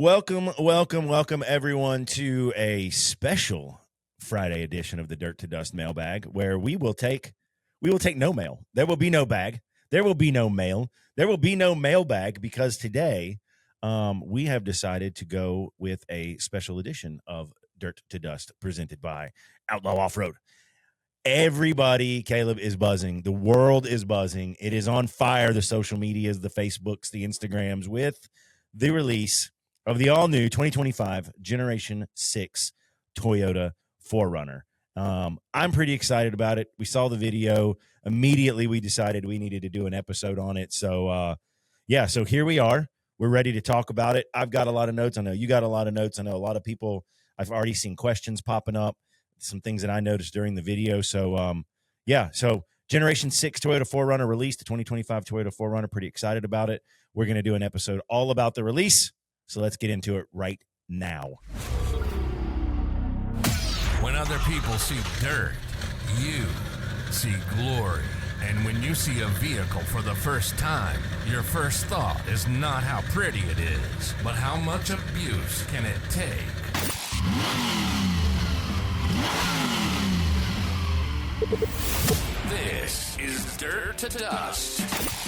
Welcome, everyone, to a special Friday edition of the Dirt to Dust mailbag, where we will take no mail. There will be no bag. There will be no mail. There will be no mailbag because today we have decided to go with a special edition of Dirt to Dust presented by Outlaw Off-Road. Everybody, Caleb, is buzzing. The world is buzzing. It is on fire. The social medias, the Facebooks, the Instagrams, with the release of the all-new 2025 Generation 6 Toyota 4Runner. I'm pretty excited about it. We saw the video. Immediately, we decided we needed to do an episode on it. So here we are. We're ready to talk about it. I've got a lot of notes. I know you got a lot of notes. I know a lot of people, I've already seen questions popping up, some things that I noticed during the video. So Generation 6 Toyota 4Runner released, the 2025 Toyota 4Runner. Pretty excited about it. We're going to do an episode all about the release. So let's get into it right now. When other people see dirt, you see glory. And when you see a vehicle for the first time, your first thought is not how pretty it is, but how much abuse can it take? This is Dirt to Dust,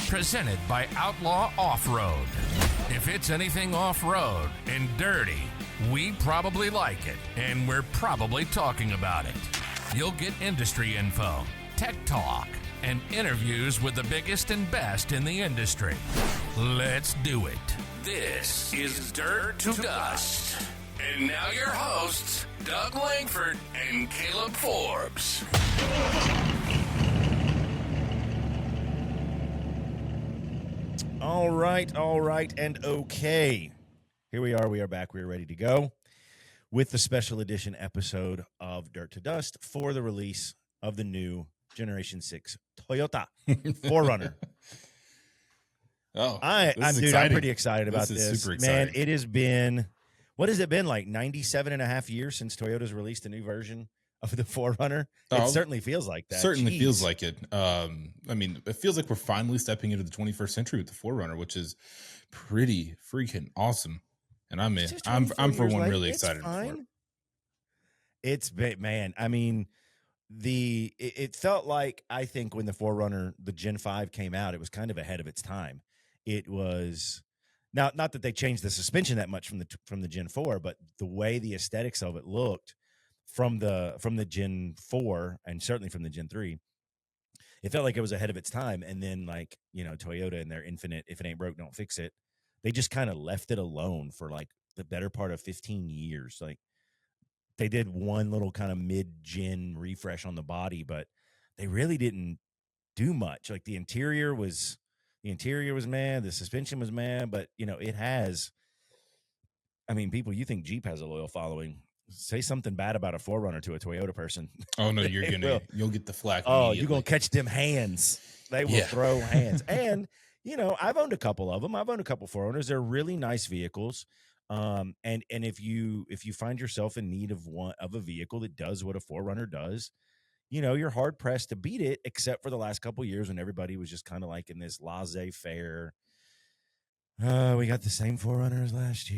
presented by Outlaw Off-Road. If it's anything off-road and dirty, we probably like it, and we're probably talking about it. You'll get industry info, tech talk, and interviews with the biggest and best in the industry. Let's do it. This is Dirt to Dust. And now your hosts, Doug Langford and Caleb Forbes. All right, and okay. Here we are. We are back. We are ready to go with the special edition episode of Dirt to Dust for the release of the new Generation 6 Toyota 4Runner. I'm pretty excited about this. Super exciting. Man, it has been, what has it been, like 97 and a half years since Toyota's released a new version of the 4Runner? It certainly feels like that. Certainly feels like it. It feels like we're finally stepping into the 21st century with the 4Runner, which is pretty freaking awesome. And I'm for one really excited for it. It's big, man. I mean, it felt like, I think when the 4Runner, the Gen 5 came out, it was kind of ahead of its time. It was not that they changed the suspension that much from the Gen 4, but the way the aesthetics of it looked from the Gen 4 and certainly from the Gen 3, it felt like it was ahead of its time. And then, like, you know, Toyota and their infinite, if it ain't broke, don't fix it. They just kind of left it alone for like the better part of 15 years. Like, they did one little kind of mid-gen refresh on the body, but they really didn't do much. Like, the interior was mad, the suspension was mad, but you know, it has, I mean, people, you think Jeep has a loyal following. Say something bad about a 4Runner to a Toyota person. Oh no, you'll get the flack. Oh, you're gonna catch them hands. They will throw hands. And you know, I've owned a couple of them. I've owned a couple 4Runners. They're really nice vehicles. And if you find yourself in need of a vehicle that does what a 4Runner does, you know, you're hard pressed to beat it, except for the last couple of years when everybody was just kind of like in this laissez-faire. We got the same 4Runners last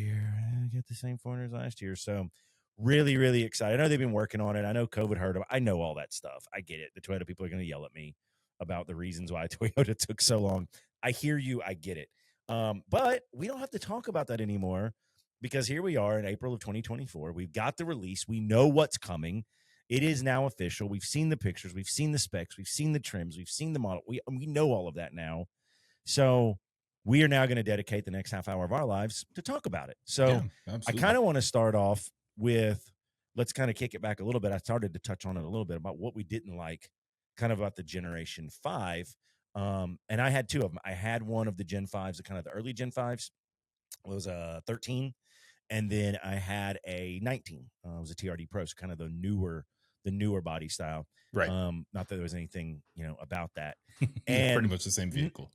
year. So really, really excited. I know they've been working on it. I know COVID hurt them. I know all that stuff. I get it. The Toyota people are going to yell at me about the reasons why Toyota took so long. I hear you. I get it. But we don't have to talk about that anymore, because here we are in April of 2024. We've got the release. We know what's coming. It is now official. We've seen the pictures. We've seen the specs. We've seen the trims. We've seen the model. We know all of that now. So we are now going to dedicate the next half hour of our lives to talk about it. So I kind of want to start off with, let's kind of kick it back a little bit. I started to touch on it a little bit about what we didn't like, kind of about the Generation 5. And I had two of them. I had one of the Gen 5s, the kind of the early Gen 5s. It was a 13. And then I had a 19. It was a TRD Pro, so kind of the newer body style. Right. Not that there was anything, you know, about that. And pretty much the same vehicle.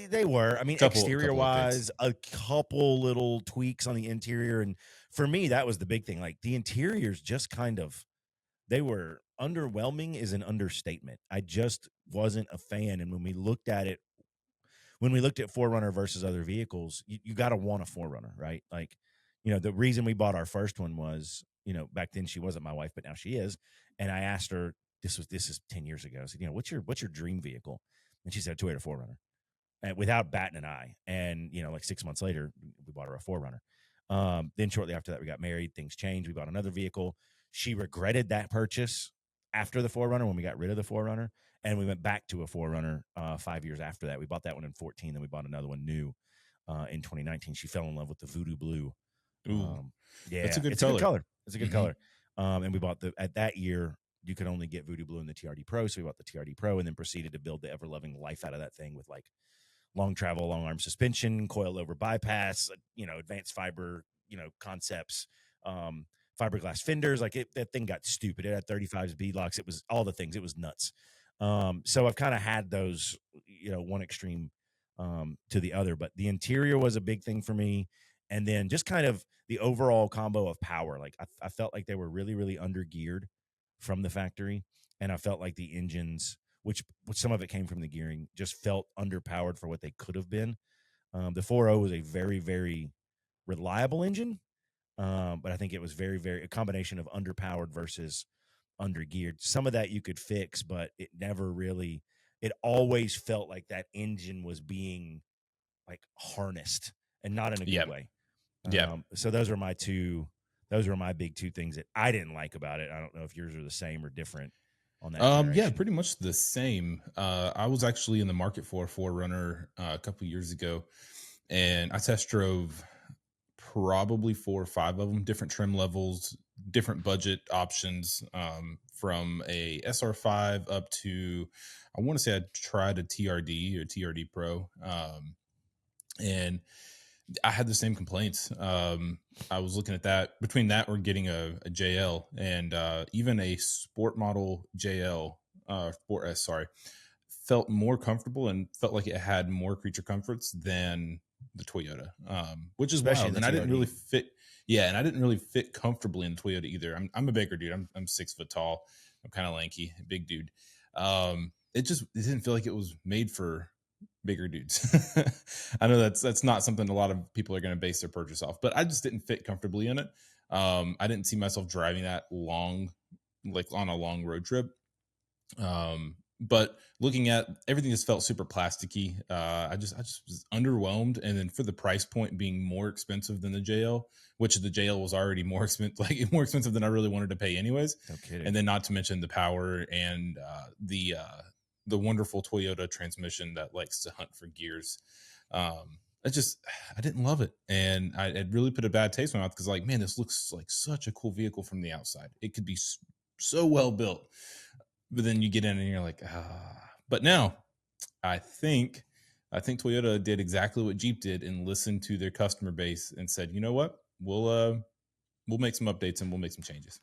They were. I mean, exterior-wise, a couple little tweaks on the interior. And for me, that was the big thing. Like, the interiors just kind of, they were underwhelming is an understatement. I just wasn't a fan. And when we looked at it, 4Runner versus other vehicles, you got to want a 4Runner, right? Like, the reason we bought our first one was, back then she wasn't my wife, but now she is. And I asked her, this is 10 years ago. I said, what's your dream vehicle? And she said a Toyota 4Runner, and without batting an eye. And, like 6 months later, we bought her a 4Runner. Then shortly after that, we got married. Things changed. We bought another vehicle. She regretted that purchase after the 4Runner when we got rid of the 4Runner. And we went back to a 4Runner 5 years after that. We bought that one in 2014. Then we bought another one new in 2019. She fell in love with the Voodoo Blue. Yeah, that's a good it's color. a good color. It's a good color. And we bought at that year, you could only get Voodoo Blue in the TRD Pro. So we bought the TRD Pro and then proceeded to build the ever loving life out of that thing with like long travel, long arm suspension, coil over bypass, advanced fiber, concepts, fiberglass fenders. Like that thing got stupid. It had 35s bead locks. It was all the things. It was nuts. So I've kind of had those, one extreme to the other, but the interior was a big thing for me. And then just kind of the overall combo of power. Like I felt like they were really, really under geared from the factory. And I felt like the engines, which some of it came from the gearing, just felt underpowered for what they could have been. The 4.0 was a very, very reliable engine. But I think it was very, very a combination of underpowered versus undergeared. Some of that you could fix, but it never really, it always felt like that engine was being like harnessed and not in a good way. So those are my big two things that I didn't like about it. I don't know if yours are the same or different on that. Yeah, pretty much the same. I was actually in the market for a 4Runner a couple years ago, and I test drove probably 4 or 5 of them, different trim levels, different budget options, from a SR5 up to, I want to say I tried a TRD or TRD Pro. And I had the same complaints. I was looking at that. Between that or getting a JL and even a sport model JL, Sport S, sorry, felt more comfortable and felt like it had more creature comforts than the Toyota, which is Especially wild. And I didn't really fit. Yeah, and I didn't really fit comfortably in the Toyota either. I'm a bigger dude. I'm 6 foot tall. I'm kind of lanky, big dude. It didn't feel like it was made for bigger dudes. I know that's not something a lot of people are going to base their purchase off, but I just didn't fit comfortably in it. I didn't see myself driving that long, like on a long road trip. But looking at everything, just felt super plasticky. I just was underwhelmed. And then for the price point being more expensive than the JL, which the JL was already more expensive than I really wanted to pay anyways. No kidding. And then not to mention the power and the wonderful Toyota transmission that likes to hunt for gears. I didn't love it. And it really put a bad taste in my mouth because, like, man, this looks like such a cool vehicle from the outside. It could be so well built. But then you get in and you're like, But now I think Toyota did exactly what Jeep did and listened to their customer base and said, you know what, we'll make some updates and we'll make some changes.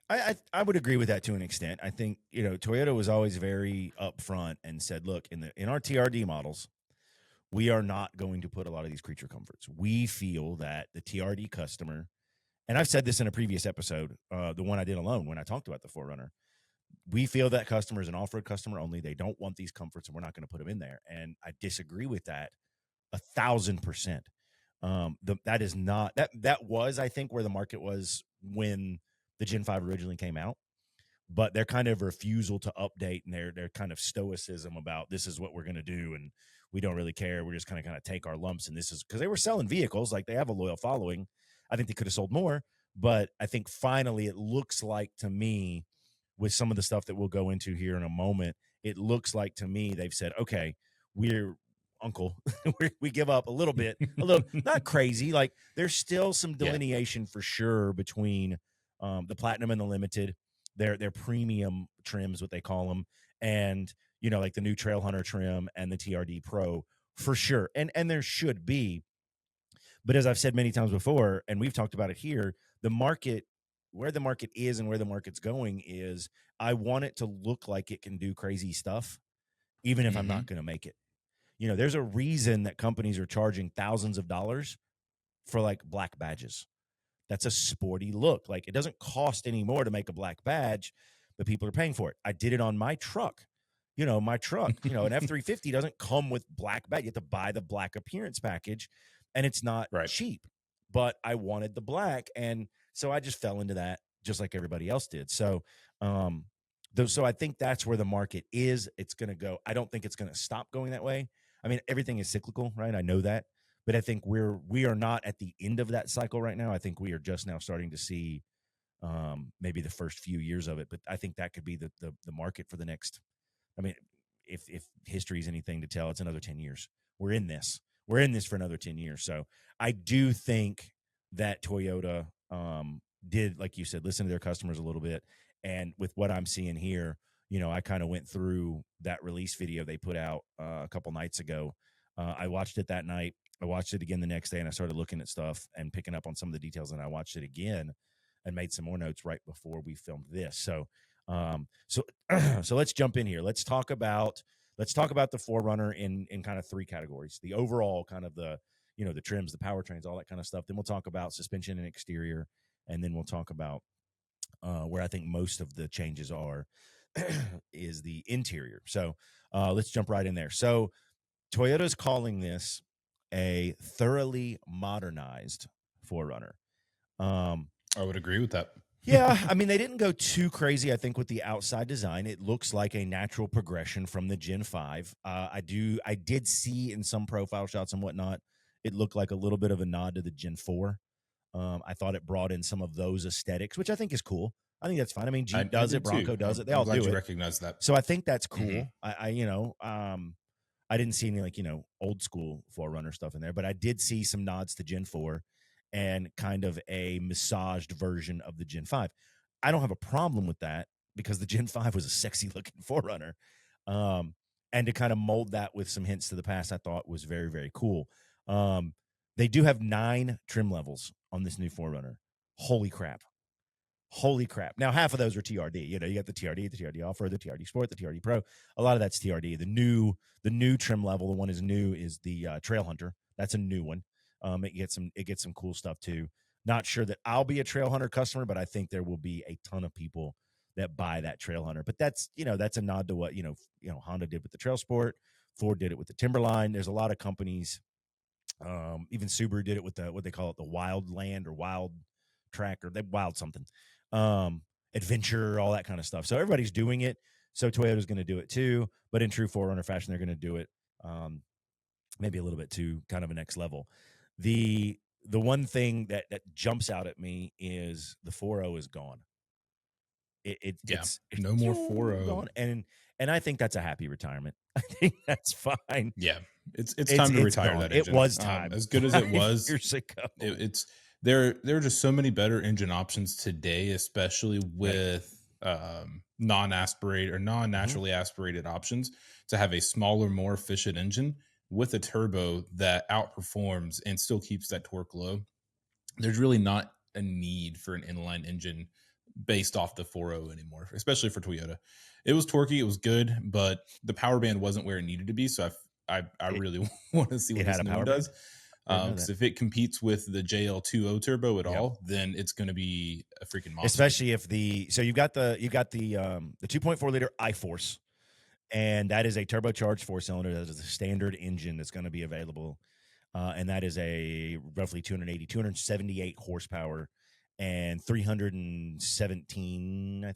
I would agree with that to an extent. I think, Toyota was always very upfront and said, look, in our TRD models, we are not going to put a lot of these creature comforts. We feel that the TRD customer, and I've said this in a previous episode, the one I did alone when I talked about the 4Runner, we feel that customer is an off-road customer only. They don't want these comforts, and we're not going to put them in there. And I disagree with that 1,000%. That is not that was, I think, where the market was when the Gen 5 originally came out. But their kind of refusal to update and their kind of stoicism about this is what we're going to do and we don't really care. We're just kind of take our lumps. And this is because they were selling vehicles, like they have a loyal following. I think they could have sold more, but I think finally it looks like to me, with some of the stuff that we'll go into here in a moment, it looks like to me they've said, okay, we're uncle, we give up a little bit, not crazy. Like there's still some delineation for sure between the Platinum and the Limited, their premium trims, what they call them, and like the new Trail Hunter trim and the TRD Pro for sure. And there should be, but as I've said many times before, and we've talked about it here, the market, where the market is and where the market's going is, I want it to look like it can do crazy stuff, even if I'm not going to make it. There's a reason that companies are charging thousands of dollars for like black badges. That's a sporty look. Like it doesn't cost any more to make a black badge, but people are paying for it. I did it on my truck. My truck, an F-350 doesn't come with black badge. You have to buy the black appearance package, and it's not cheap. but I wanted the black, and so I just fell into that just like everybody else did. So, so I think that's where the market is. It's going to go. I don't think it's going to stop going that way. I mean, everything is cyclical, right? I know that, but I think we are not at the end of that cycle right now. I think we are just now starting to see maybe the first few years of it, but I think that could be the market for the next. I mean, if history is anything to tell, it's another 10 years. We're in this for another 10 years. So I do think that Toyota did, like you said, listen to their customers a little bit. And with what I'm seeing here, I kind of went through that release video they put out a couple nights ago. I watched it that night. I watched it again the next day, and I started looking at stuff and picking up on some of the details. And I watched it again and made some more notes right before we filmed this. So so let's jump in here. Let's talk about the 4Runner in kind of three categories: the overall kind of the the trims, the powertrains, all that kind of stuff. Then we'll talk about suspension and exterior, and then we'll talk about where I think most of the changes are is the interior. So let's jump right in there. So Toyota's calling this a thoroughly modernized 4Runner. I would agree with that. Yeah, I mean, they didn't go too crazy, I think, with the outside design. It looks like a natural progression from the Gen 5. I did see in some profile shots and whatnot, it looked like a little bit of a nod to the Gen 4. I thought it brought in some of those aesthetics, which I think is cool. I think that's fine. I mean, Jeep does it, Bronco does it. They all do it. Recognize that. So I think that's cool. I didn't see any old school 4Runner stuff in there, but I did see some nods to Gen 4 and kind of a massaged version of the Gen 5. I don't have a problem with that because the Gen 5 was a sexy looking 4Runner. And to kind of mold that with some hints to the past, I thought was very, very cool. They do have 9 trim levels on this new 4Runner. Holy crap. Now, half of those are TRD. You got the TRD Off-Road, the TRD Sport, the TRD Pro. A lot of that's TRD. The new trim level, the one is new, is the Trail Hunter. That's a new one. It gets some cool stuff too. Not sure that I'll be a Trail Hunter customer, but I think there will be a ton of people that buy that Trail Hunter. But that's a nod to what Honda did with the Trail Sport. Ford did it with the Timberline. There's a lot of companies. Even Subaru did it with what they call it, the Wild Land or Wild Track, or they Wild something. Adventure, all that kind of stuff. So everybody's doing it. So Toyota's going to do it too. But in true 4Runner fashion, they're going to do it maybe a little bit to kind of a next level. The one thing that jumps out at me is the 4.0 is gone. It's no more 4.0 gone, and I think that's a happy retirement. I think that's fine. Yeah, it's time to retire gone. that engine. It was time. As good as it was years ago. There are just so many better engine options today, especially with non-aspirated or non-naturally aspirated options, to have a smaller, more efficient engine with a turbo that outperforms and still keeps that torque low. There's really not a need for an inline engine based off the 4.0 anymore, especially for Toyota. It was torquey, it was good, but the power band wasn't where it needed to be. So I really want to see what this new one does. Because if it competes with the JL2O turbo at all, then it's going to be a freaking monster. Especially if you've got the 2.4 liter iForce, and that is a turbocharged 4-cylinder. That is the standard engine that's going to be available, and that is a roughly 278 horsepower and 317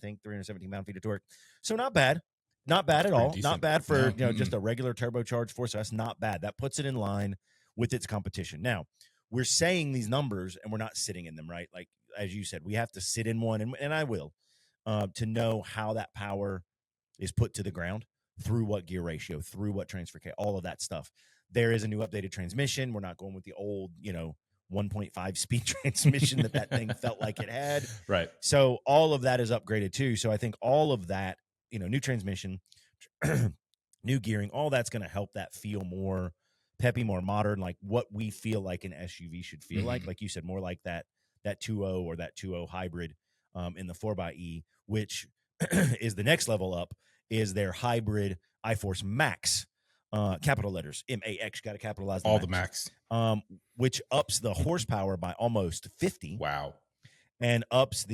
pound-feet of torque. So not bad at all. Decent. Not bad for just a regular turbocharged 4. So that's not bad. That puts it in line with its competition. Now, we're saying these numbers and we're not sitting in them, right? Like, as you said, we have to sit in one, and I will, to know how that power is put to the ground, through what gear ratio, through what transfer case, all of that stuff. There is a new updated transmission. We're not going with the old, 1.5 speed transmission that thing felt like it had. Right. So all of that is upgraded too. So I think all of that, new transmission, new gearing, all that's going to help that feel more peppy, more modern, like what we feel like an SUV should feel like you said, more like that 2.0 or that 2.0 hybrid in the 4xe, which is the next level up, is their hybrid iForce Max, capital letters, MAX, got to capitalize all the Max, which ups the horsepower by almost 50. Wow. And ups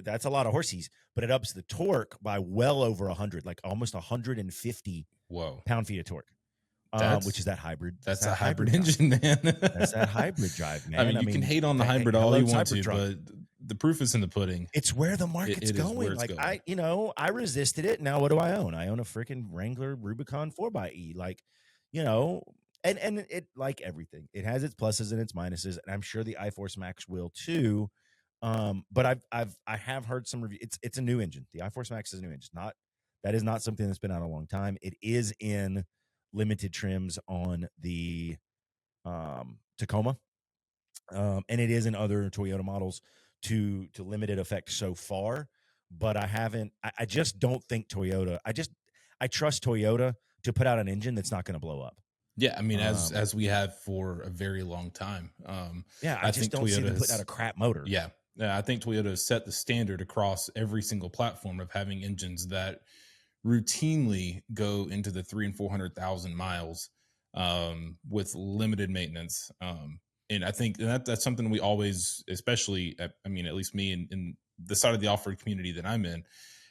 that's a lot of horsies, but it ups the torque by well over 100, like almost 150 pound-feet of torque, which is that hybrid. That's that a hybrid drive. engine, man. That's that hybrid drive, man. I mean, you can hate on the hybrid all hello, you want to, Cybertruck. but the proof is in the pudding. It's where the market's It is going. where it's Like going. I resisted it. Now what do I own? I own a freaking Wrangler Rubicon 4xe. Like, and it, like everything, it has its pluses and its minuses, and I'm sure the iForce Max will too. But I have heard some review. It's a new engine. The iForce Max is a new engine. That is not something that's been out a long time. It is in limited trims on the Tacoma, and it is in other Toyota models to limited effect so far. But I just don't think Toyota. I trust Toyota to put out an engine that's not going to blow up. Yeah, I mean, as we have for a very long time. Yeah, I just don't see them putting out a crap motor. Yeah, I think Toyota has set the standard across every single platform of having engines that routinely go into the 300,000 and 400,000 miles with limited maintenance. And I think that's something we always, especially, at least me in the side of the off-road community that I'm in,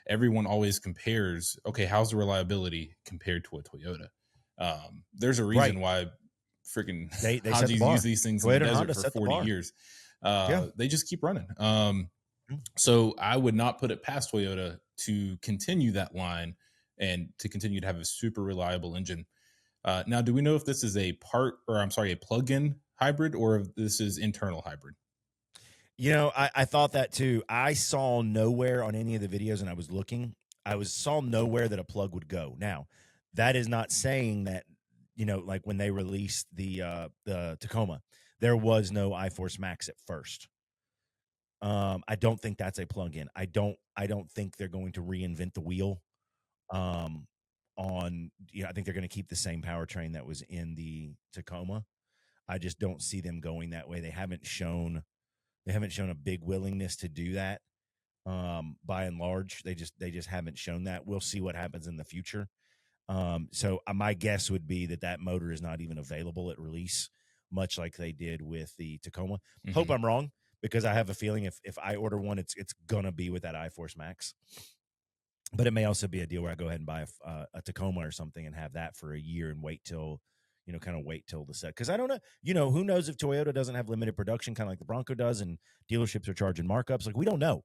everyone always compares, okay, how's the reliability compared to a Toyota? There's a reason why freaking they Hajis use these things in the desert for 40 years. They just keep running. So I would not put it past Toyota to continue that line and to continue to have a super reliable engine. Now, do we know if this is a plug-in hybrid or if this is internal hybrid? I thought that too. I saw nowhere on any of the videos, and I was looking. Saw nowhere that a plug would go. Now, that is not saying that, like when they released the Tacoma, there was no iForce Max at first. I don't think that's a plug-in. I don't think they're going to reinvent the wheel. I think they're going to keep the same powertrain that was in the Tacoma. I just don't see them going that way. They haven't shown a big willingness to do that. By and large, they just haven't shown that. We'll see what happens in the future. So my guess would be that motor is not even available at release, much like they did with the Tacoma. Mm-hmm. Hope I'm wrong, because I have a feeling if I order one, it's gonna be with that iForce Max. But it may also be a deal where I go ahead and buy a Tacoma or something and have that for a year and wait till the set. Because I don't know, who knows if Toyota doesn't have limited production, kind of like the Bronco does, and dealerships are charging markups. Like, we don't know.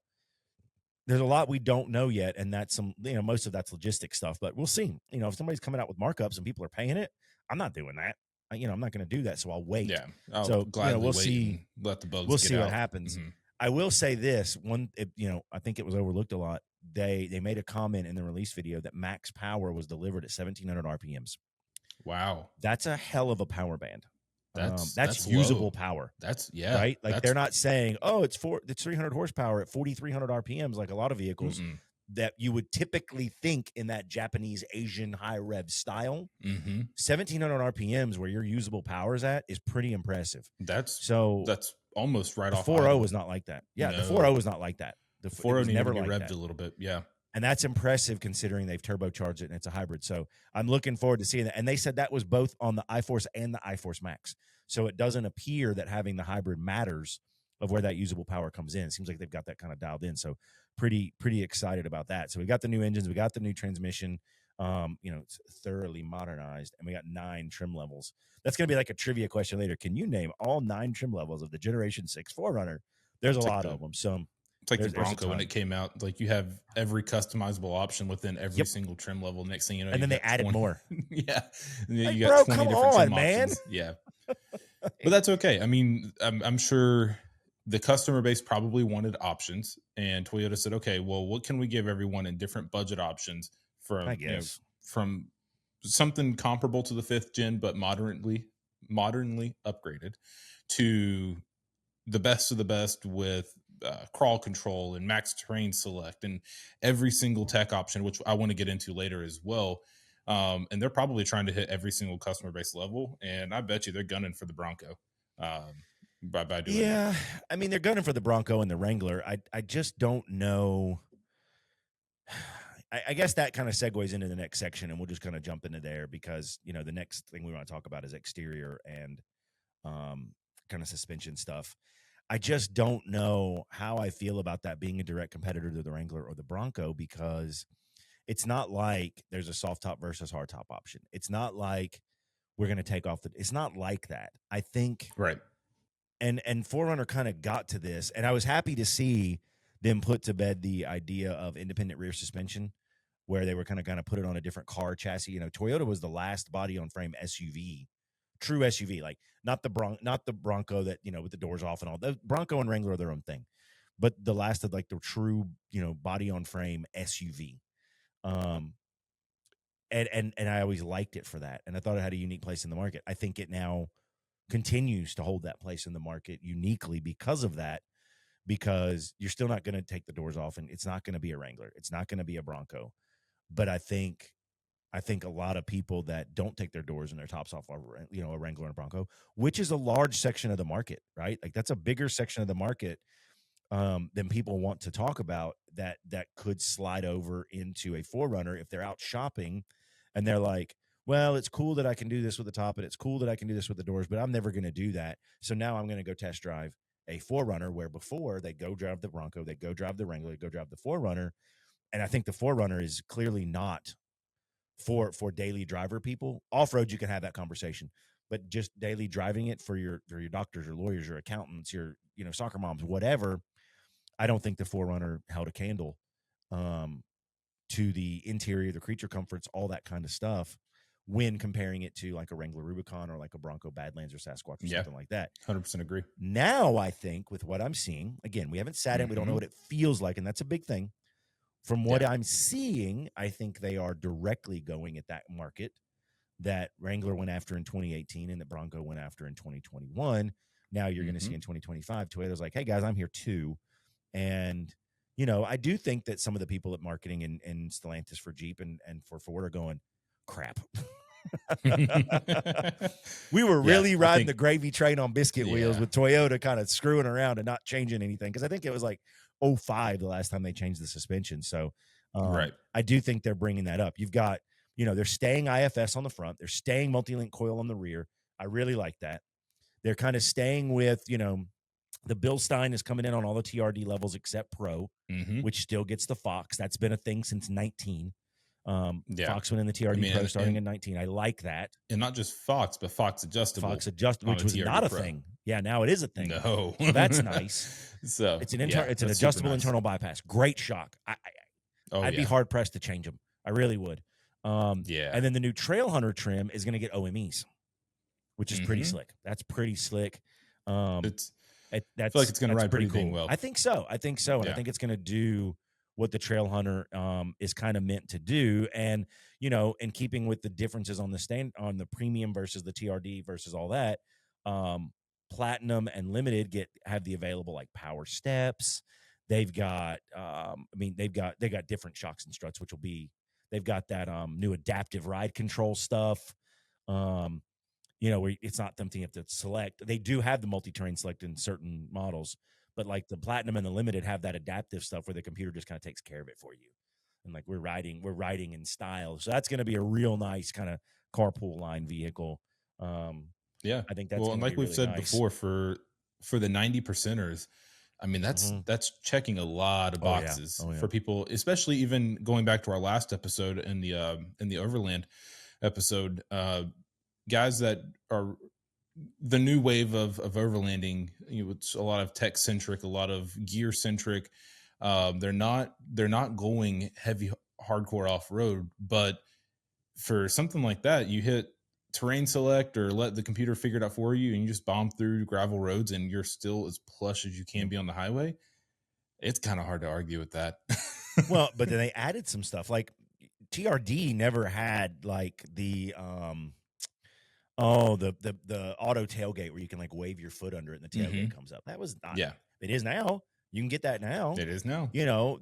There's a lot we don't know yet, and that's most of that's logistic stuff. But we'll see. If somebody's coming out with markups and people are paying it, I'm not doing that. I'm not going to do that. So I'll wait. Yeah. So we'll see. Let the bugs. We'll see what happens. Mm-hmm. I will say this one. I think it was overlooked a lot. They made a comment in the release video that max power was delivered at 1,700 RPMs. Wow, that's a hell of a power band. That's low. usable power. Right. Like, they're not saying, oh, it's 300 horsepower at 4,300 RPMs, like a lot of vehicles that you would typically think in that Japanese Asian high rev style. 1,700 RPMs where your usable power is at is pretty impressive. That's almost right off. The 4.0 was not like that. Yeah, the 4.0 was not like that. The 4.0 never like revved that. A little bit. Yeah. And that's impressive considering they've turbocharged it and it's a hybrid. So I'm looking forward to seeing that. And they said that was both on the iForce and the iForce Max. So it doesn't appear that having the hybrid matters of where that usable power comes in. It seems like they've got that kind of dialed in. So pretty excited about that. So we got the new engines, we got the new transmission. It's thoroughly modernized, and we got 9 trim levels. That's going to be like a trivia question later. Can you name all 9 trim levels of the Generation 6 4Runner? There's a lot of them. So it's like the Bronco when it came out. Like, you have every customizable option within every single trim level. Next thing you know, and then they added 20, more. Yeah, and then like, you got 20 come different on, trim man. options. Yeah, but that's okay. I mean, I'm sure the customer base probably wanted options, and Toyota said, "Okay, well, what can we give everyone in different budget options from from something comparable to the 5th gen, but modernly upgraded to the best of the best with crawl control and max terrain select and every single tech option, which I want to get into later as well." And they're probably trying to hit every single customer base level. And I bet you they're gunning for the Bronco by doing that. I mean, they're gunning for the Bronco and the Wrangler. I just don't know. I guess that kind of segues into the next section, and we'll just kind of jump into there because, the next thing we want to talk about is exterior and kind of suspension stuff. I just don't know how I feel about that being a direct competitor to the Wrangler or the Bronco, because it's not like there's a soft top versus hard top option. It's not like we're going to take off it's not like that. I think, Right. and 4Runner kind of got to this, and I was happy to see them put to bed the idea of independent rear suspension, where they were kind of put it on a different car chassis. Toyota was the last body on frame SUV, true SUV, like not the Bronco that, with the doors off and all. The Bronco and Wrangler are their own thing, but the last of like the true, body on frame SUV. And I always liked it for that, and I thought it had a unique place in the market. I think it now continues to hold that place in the market uniquely because of that, because you're still not going to take the doors off, and it's not going to be a Wrangler, it's not going to be a Bronco. But I think a lot of people that don't take their doors and their tops off are, a Wrangler and a Bronco, which is a large section of the market, right? Like that's a bigger section of the market than people want to talk about, that could slide over into a 4Runner if they're out shopping and they're like, well, it's cool that I can do this with the top, and it's cool that I can do this with the doors, but I'm never going to do that. So now I'm going to go test drive a 4Runner, where before they go drive the Bronco, they go drive the Wrangler, they go drive the 4Runner. And I think the 4Runner is clearly not for daily driver people. Off-road, you can have that conversation, but just daily driving it for your doctors, your lawyers, your accountants, your soccer moms, whatever. I don't think the 4Runner held a candle to the interior, the creature comforts, all that kind of stuff, when comparing it to like a Wrangler Rubicon or like a Bronco Badlands or Sasquatch or something like that. 100% agree. Now I think with what I'm seeing, again, we haven't sat in, we don't know what it feels like, and that's a big thing. From what I'm seeing, I think they are directly going at that market that Wrangler went after in 2018 and that Bronco went after in 2021. Now you're going to see in 2025, Toyota's like, hey guys, I'm here too. And, I do think that some of the people at marketing and Stellantis for Jeep and for Ford are going, crap. We were really riding the gravy train on biscuit wheels with Toyota kind of screwing around and not changing anything. Because I think it was like 2005 the last time they changed the suspension. So I do think they're bringing that up. You've got, they're staying IFS on the front. They're staying multi-link coil on the rear. I really like that. They're kind of staying with, the Bilstein is coming in on all the TRD levels except Pro, which still gets the Fox. That's been a thing since 19. Fox went in the TRD Pro starting in 19. I like that. And not just Fox, but Fox adjustable. Which was not a thing. Yeah, now it is a thing. No. So that's nice. So it's an adjustable internal bypass. Great shock. I'd be hard pressed to change them. I really would. And then the new Trail Hunter trim is going to get OMEs, which is pretty slick. That's pretty slick. I feel like it's going to ride pretty cool. Well, I think so. And I think it's going to do what the Trail Hunter is kind of meant to do. And, in keeping with the differences on the premium versus the TRD versus all that, Platinum and Limited have the available like power steps. They've got, they got different shocks and struts, which will be, they've got that new adaptive ride control stuff. Where it's not something you have to select. They do have the multi-terrain select in certain models, but like the Platinum and the Limited have that adaptive stuff where the computer just kind of takes care of it for you. And like we're riding in style. So that's going to be a real nice kind of carpool line vehicle. I think that's and like we've really said nice. before, for the 90%ers, I mean, that's checking a lot of boxes for people, especially even going back to our last episode in the Overland episode, guys that are the new wave of overlanding. It's a lot of tech centric, a lot of gear centric. They're not going heavy hardcore off road, but for something like that, you hit terrain select or let the computer figure it out for you, and you just bomb through gravel roads, and you're still as plush as you can be on the highway. It's kind of hard to argue with that. Well, but then they added some stuff like TRD never had like the the auto tailgate where you can like wave your foot under it and the tailgate comes up. That was not. Yeah, it is now. You can get that now. It is now.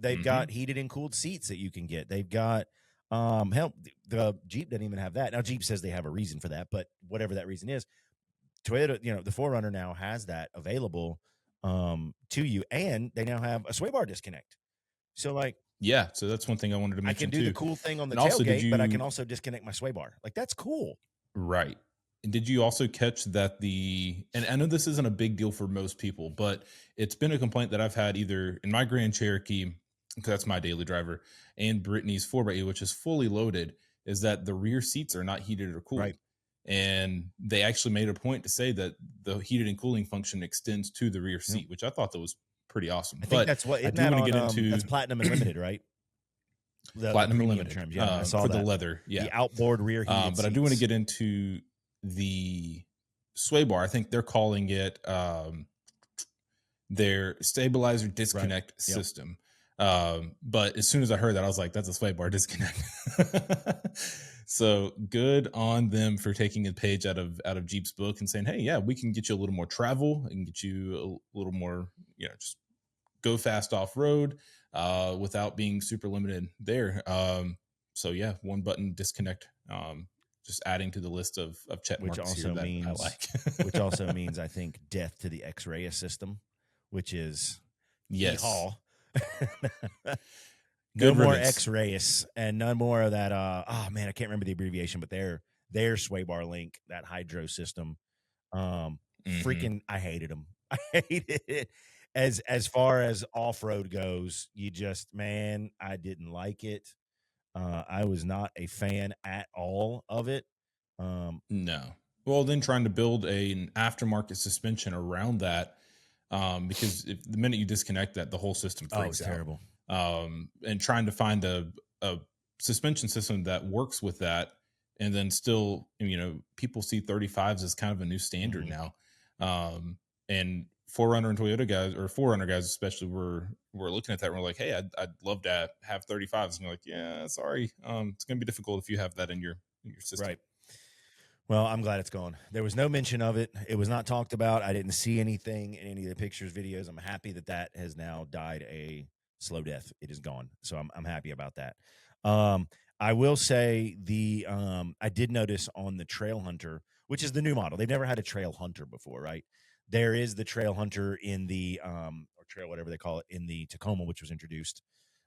They've got heated and cooled seats that you can get. They've got hell, the Jeep doesn't even have that. Now Jeep says they have a reason for that, but whatever that reason is, Toyota, the 4Runner now has that available to you, and they now have a sway bar disconnect. So like, so that's one thing I wanted to mention. I can do the cool thing on the tailgate, but I can also disconnect my sway bar. Like that's cool. Right. And did you also catch that and I know this isn't a big deal for most people, but it's been a complaint that I've had either in my Grand Cherokee, because that's my daily driver, and Brittany's 4x8, which is fully loaded, is that the rear seats are not heated or cooled. Right. and they actually made a point to say that the heated and cooling function extends to the rear seat, which I thought that was pretty awesome. I think But that's what, I isn't do that want to on, get into that's Platinum and Limited, right? The Platinum premium Unlimited trims. Yeah, I saw for that. the leather. Yeah, The outboard rear heated but I do want to seats. get into the sway bar. I think they're calling it their stabilizer disconnect Yep. system. But as soon as I heard that, I was like, that's a sway bar disconnect. So good on them for taking a page out of Jeep's book and saying, hey, yeah, we can get you a little more travel and get you a little more, just go fast off road without being super limited there. So yeah, one button disconnect. Just adding to the list of check Which marks also here that means, I like. which also means, I think, death to the X-Ray system, which is Yes. yeehaw. Good No more riddance. X-Rays and no more of that. Oh man, I can't remember the abbreviation, but their sway bar link, that hydro system. Freaking, I hated them. I hated it. As far as off-road goes, man, I didn't like it. I was not a fan at all of it. No. Well, then trying to build an aftermarket suspension around that, because if the minute you disconnect that, the whole system freaks it's out. terrible. And trying to find a suspension system that works with that, and then still, people see 35s as kind of a new standard now. And 4Runner and Toyota guys, or 4Runner guys especially, we're looking at that and we're like, hey, I'd love to have 35s. And you're like, yeah, sorry, it's gonna be difficult if you have that in your system. Right. Well, I'm glad it's gone. There was no mention of it. It was not talked about. I didn't see anything in any of the pictures, videos. I'm happy that has now died a slow death. It is gone. So I'm happy about that. I will say I did notice on the Trail Hunter, which is the new model. They've never had a Trail Hunter before, right? There is the Trail Hunter in the or Trail, whatever they call it, in the Tacoma, which was introduced.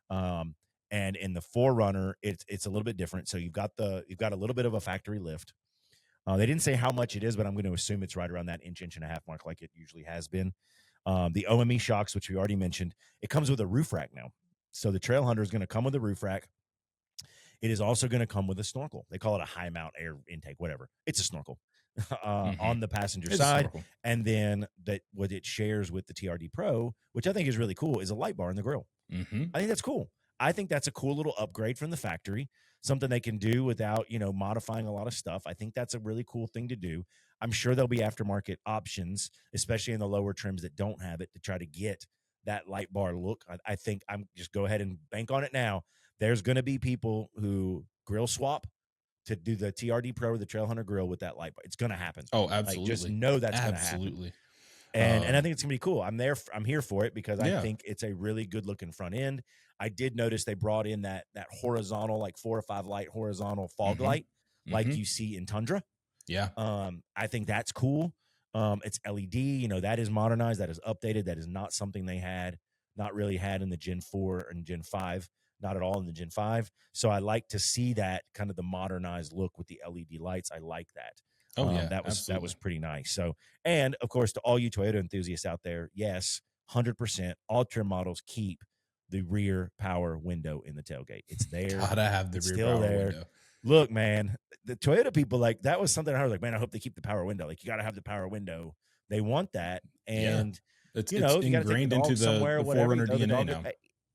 And in the 4Runner, it's a little bit different. So you've got a little bit of a factory lift. They didn't say how much it is, but I'm going to assume it's right around that inch and a half mark, like it usually has been. The OME shocks, which we already mentioned, it comes with a roof rack now. So the Trail Hunter is going to come with a roof rack. It is also going to come with a snorkel. They call it a high mount air intake, whatever. It's a snorkel on the passenger side. And then what it shares with the TRD Pro, which I think is really cool, is a light bar in the grill. I think that's cool. I think that's a cool little upgrade from the factory, something they can do without, modifying a lot of stuff. I think that's a really cool thing to do. I'm sure there'll be aftermarket options, especially in the lower trims that don't have it, to try to get that light bar look. I think I'm just go ahead and bank on it now. There's going to be people who grill swap to do the TRD Pro or the Trail Hunter grill with that light bar. It's going to happen. Oh, absolutely. Just know that's going to happen. Absolutely. And I think it's gonna be cool. I'm here for it because I think it's a really good looking front end. I did notice they brought in that horizontal, like 4 or 5 light horizontal fog light, like you see in Tundra. Yeah. I think that's cool. It's LED, that is modernized, that is updated. That is not something they not really had in the Gen 4 and Gen 5, not at all in the Gen 5. So I like to see that kind of the modernized look with the LED lights. I like that. Oh yeah, that was pretty nice. So, and of course, to all you Toyota enthusiasts out there, yes, 100%, all trim models keep the rear power window in the tailgate. It's there. Gotta have the rear power window. Look, man, the Toyota people, like, that was something I was like, man, I hope they keep the power window. Like, you got to have the power window. They want that, and it's ingrained into the 4Runner DNA now.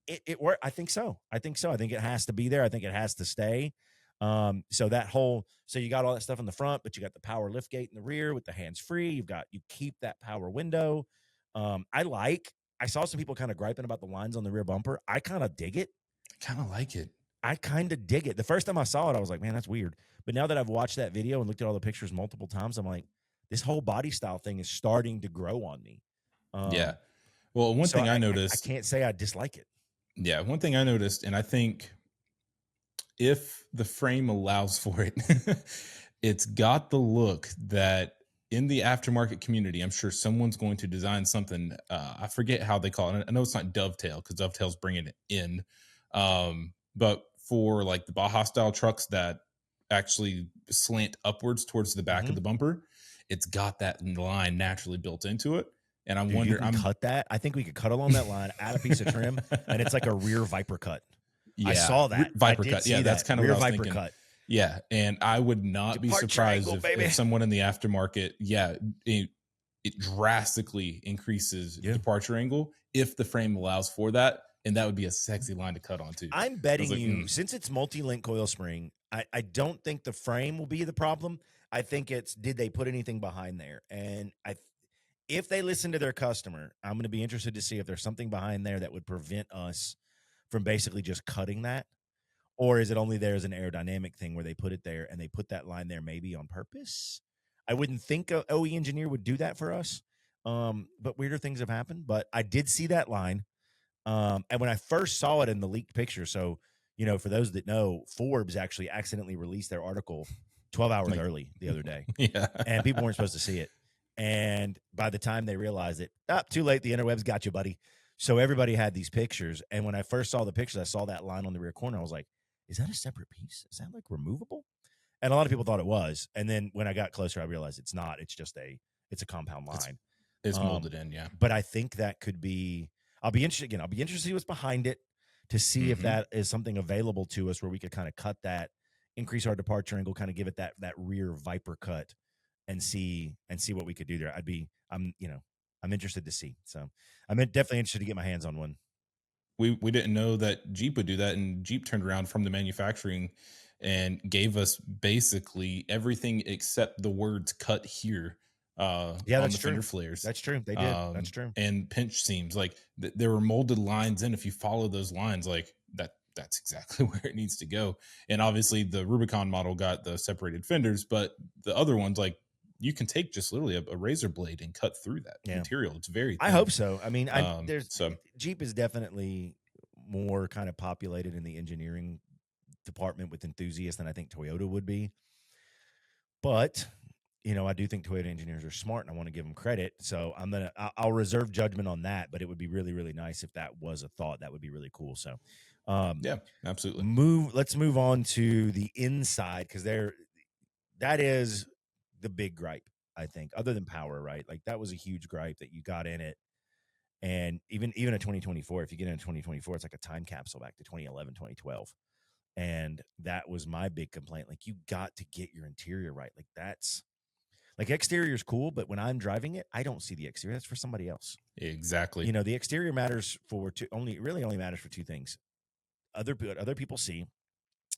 It worked. I think so. I think it has to be there. I think it has to stay. So you got all that stuff in the front, but you got the power lift gate in the rear with the hands free. You keep that power window. I saw some people kind of griping about the lines on the rear bumper. I kind of dig it. I kind of like it. I kind of dig it. The first time I saw it, I was like, man, that's weird. But now that I've watched that video and looked at all the pictures multiple times, I'm like, this whole body style thing is starting to grow on me. Yeah. Well, one thing I noticed, I can't say I dislike it. Yeah. One thing I noticed, and I think if the frame allows for it, it's got the look that in the aftermarket community, I'm sure someone's going to design something. I forget how they call it. I know it's not dovetail because dovetail's bringing it in. But for like the Baja style trucks that actually slant upwards towards the back of the bumper, it's got that line naturally built into it. And I wonder, cut that. I think we could cut along that line, add a piece of trim, and it's like a rear Viper cut. Yeah, I saw that Viper cut. Yeah, that's kind of rear what I was Viper thinking. cut. Yeah, and I would not be Departure surprised angle, baby. if someone in the aftermarket, it drastically increases Yeah. departure angle if the frame allows for that, and that would be a sexy line to cut onto. I'm I was betting like, you, since it's multi-link coil spring, I don't think the frame will be the problem. I think it's, did they put anything behind there? And if they listen to their customer, I'm going to be interested to see if there's something behind there that would prevent us from basically just cutting that. Or is it only there as an aerodynamic thing where they put it there and they put that line there maybe on purpose? I wouldn't think a OE engineer would do that for us. But weirder things have happened. But I did see that line. And when I first saw it in the leaked picture, so, for those that know, Forbes actually accidentally released their article 12 hours like, early the other day. yeah, And people weren't supposed to see it. And by the time they realized it, too late. The interwebs got you, buddy. So everybody had these pictures. And when I first saw the pictures, I saw that line on the rear corner. I was like, is that a separate piece? Is that like removable? And a lot of people thought it was. And then when I got closer, I realized it's not. It's just it's a compound line. it's molded in. Yeah, But I think that could be, I'll be interested to see what's behind it, to see if that is something available to us where we could kind of cut that, increase our departure angle, kind of give it that rear Viper cut and see what we could do there. I'm interested to see. So I'm definitely interested to get my hands on one. we didn't know that Jeep would do that, and Jeep turned around from the manufacturing and gave us basically everything except the words "cut here." On That's the true. fender flares. That's true. They did. That's true. And pinch seams, like there were molded lines in. If you follow those lines, like that's exactly where it needs to go. And obviously, the Rubicon model got the separated fenders, but the other ones, like, you can take just literally a razor blade and cut through that material. It's very thin. I hope so. I mean, so Jeep is definitely more kind of populated in the engineering department with enthusiasts than I think Toyota would be. But, I do think Toyota engineers are smart and I want to give them credit. So I'll reserve judgment on that, but it would be really, really nice if that was a thought. That would be really cool. So, yeah, absolutely. Let's move on to the inside, because that is the big gripe, I think, other than power, right? Like, that was a huge gripe that you got in it. And even in 2024, if you get into 2024, it's like a time capsule back to 2011, 2012. And that was my big complaint. Like, you got to get your interior right. Like, that's like, exterior is cool, but when I'm driving it, I don't see the exterior. That's for somebody else. Exactly. The exterior matters for only matters for two things. Other people see,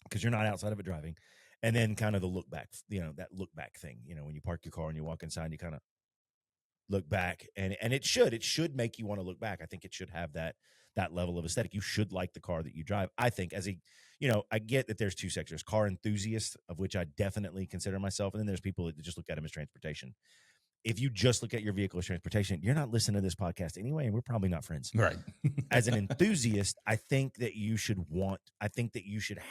because you're not outside of it driving. And then kind of the look back, that look back thing, when you park your car and you walk inside, and you kind of look back, and it should make you want to look back. I think it should have that level of aesthetic. You should like the car that you drive. I think, as I get that there's two sectors: car enthusiasts, of which I definitely consider myself, and then there's people that just look at them as transportation. If you just look at your vehicle as transportation, you're not listening to this podcast anyway, and we're probably not friends. Right. As an enthusiast, I think that you should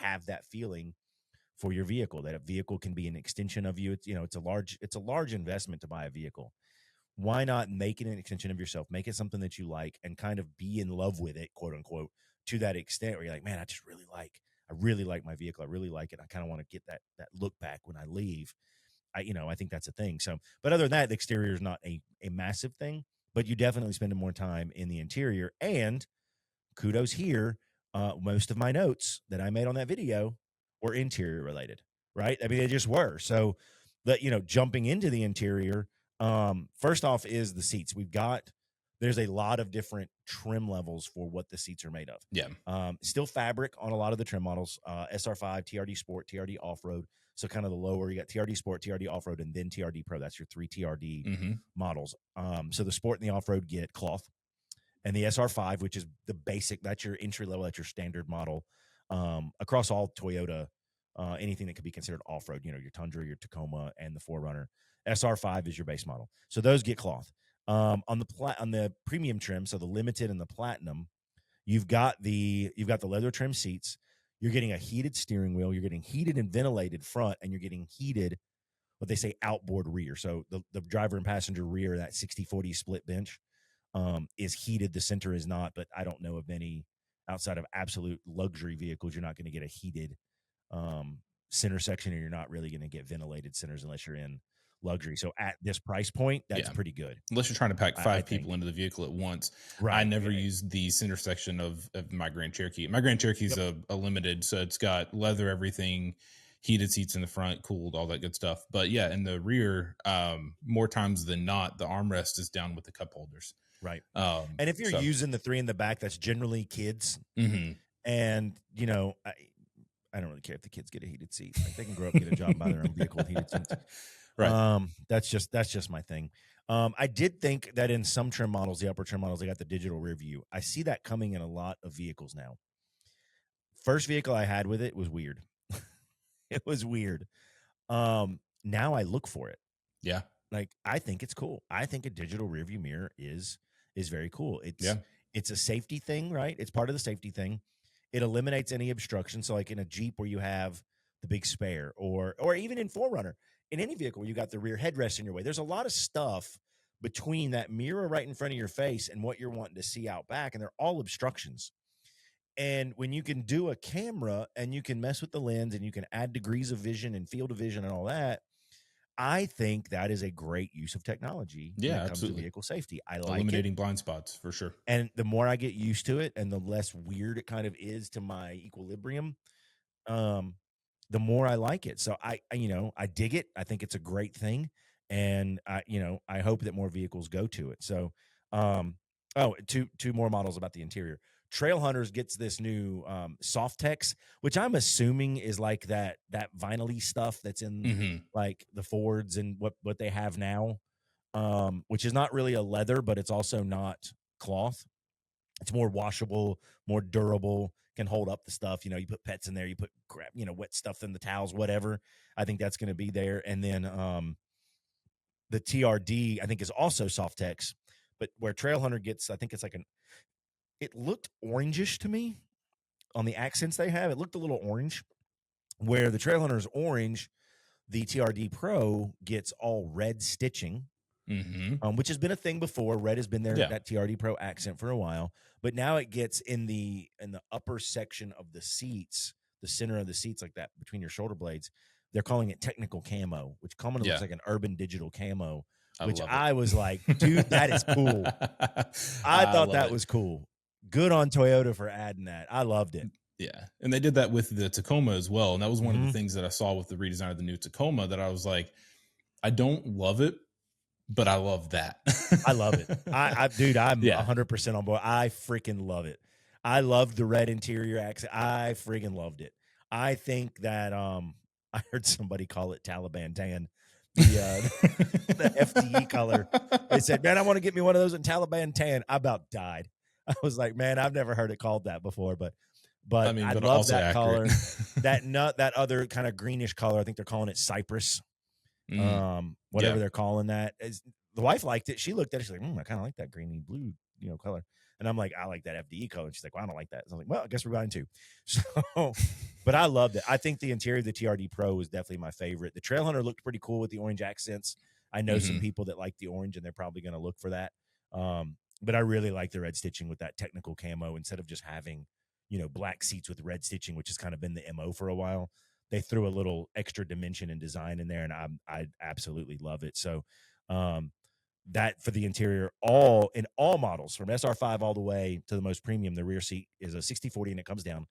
have that feeling for your vehicle, that a vehicle can be an extension of you. It's a large investment to buy a vehicle. Why not make it an extension of yourself? Make it something that you like, and kind of be in love with it, quote unquote, to that extent where you're like, man, I really like my vehicle. I really like it. I kind of want to get that look back when I leave. I think that's a thing. So, but other than that, the exterior is not a massive thing, but you definitely spend more time in the interior. And kudos here. Most of my notes that I made on that video were interior related, right? I mean, they just were. So jumping into the interior, first off is the seats. There's a lot of different trim levels for what the seats are made of. Yeah. Still fabric on a lot of the trim models, SR5, TRD Sport, TRD Off-Road. So kind of the lower, you got TRD Sport, TRD Off-Road, and then TRD Pro. That's your 3 TRD models. So the Sport and the Off-Road get cloth. And the SR5, which is the basic, that's your entry level, that's your standard model. Across all Toyota, anything that could be considered off-road, your Tundra, your Tacoma, and the 4Runner. SR5 is your base model. So those get cloth. On the premium trim, so the limited and the platinum, you've got the leather trim seats. You're getting a heated steering wheel. You're getting heated and ventilated front, and you're getting heated, what they say, outboard rear. So the driver and passenger rear, that 60-40 split bench, is heated. The center is not, but I don't know of any outside of absolute luxury vehicles. You're not going to get a heated center section, and you're not really going to get ventilated centers unless you're in luxury. So at this price point, that's pretty good. Unless you're trying to pack five people into the vehicle at once. Right. I never used the center section of my Grand Cherokee. My Grand Cherokee is a limited, so it's got leather everything. heated seats in the front, cooled, all that good stuff. But yeah, in the rear, more times than not, the armrest is down with the cup holders. Right. And if you're So using the 3 in the back, that's generally kids. mhm. And, I don't really care if the kids get a heated seat. Like, they can grow up and get a job and buy their own vehicle with heated seats. Right. That's just my thing. I did think that in some trim models, the upper trim models, they got the digital rear view. I see that coming in a lot of vehicles now. First vehicle I had with it was weird. It was weird. Now I look for it. Yeah. Like, I think it's cool. I think a digital rearview mirror is very cool. Yeah. It's a safety thing, right? It's part of the safety thing. It eliminates any obstruction. So, like in a Jeep where you have the big spare, or even in 4Runner, in any vehicle where you got the rear headrest in your way, there's a lot of stuff between that mirror right in front of your face and what you're wanting to see out back, and they're all obstructions. And when you can do a camera and you can mess with the lens and you can add degrees of vision and field of vision and all that, I think that is a great use of technology when Yeah, it comes to absolutely. vehicle safety. I like it. Eliminating blind spots for sure. And the more I get used to it and the less weird it kind of is to my equilibrium, um, the more I like it. So I dig it. I think it's a great thing. And I hope that more vehicles go to it. So, two more models about the interior. Trail Hunters gets this new Softex, which I'm assuming is like that vinyl-y stuff that's in Mhm. like the Fords and what they have now, which is not really a leather, but it's also not cloth. It's more washable, more durable, can hold up the stuff. You put pets in there, you put crap, wet stuff in the towels, whatever. I think that's going to be there. And then the TRD, I think, is also Softex, but where Trail Hunter gets, I think it's like it looked orangish to me on the accents they have. It looked a little orange, where the Trail Hunter is orange. The TRD Pro gets all red stitching, Mhm. which has been a thing before. Red has been there, Yeah. that TRD Pro accent for a while, but now it gets in the upper section of the seats, the center of the seats, like that between your shoulder blades. They're calling it technical camo, which commonly looks Yeah. like an urban digital camo, I which love it. I was like, dude, that is cool. I I thought love that it. was cool. Good on Toyota for adding that. I loved it. Yeah. And they did that with the Tacoma as well. And that was one of the Mhm. things that I saw with the redesign of the new Tacoma that I was like, I don't love it, but I love that. I love it. Dude, I'm Yeah. 100% on board. I freaking love it. I love the red interior accent. I freaking loved it. I think that I heard somebody call it Taliban tan, the FTE color. They said, "Man, I want to get me one of those in Taliban tan." I about died. I was like, "Man, I've never heard it called that before," but I mean, I but love also that accurate. color. That other kind of greenish color. I think they're calling it cypress. Whatever Yeah. they're calling that. Is the wife liked it. She looked at it. She's like, I kind of like that greeny blue, color. And I'm like, I like that FDE color. And she's like, well, I don't like that. So I'm like, well, I guess we're going to. So, but I loved it. I think the interior of the TRD Pro is definitely my favorite. The Trail Hunter looked pretty cool with the orange accents. I know some Mhm. people that like the orange, and they're probably going to look for that. But I really like the red stitching with that technical camo instead of just having, black seats with red stitching, which has kind of been the MO for a while. They threw a little extra dimension and design in there, and I absolutely love it. So, that for the interior, all models from SR5 all the way to the most premium, the rear seat is a 60/40, and it comes down.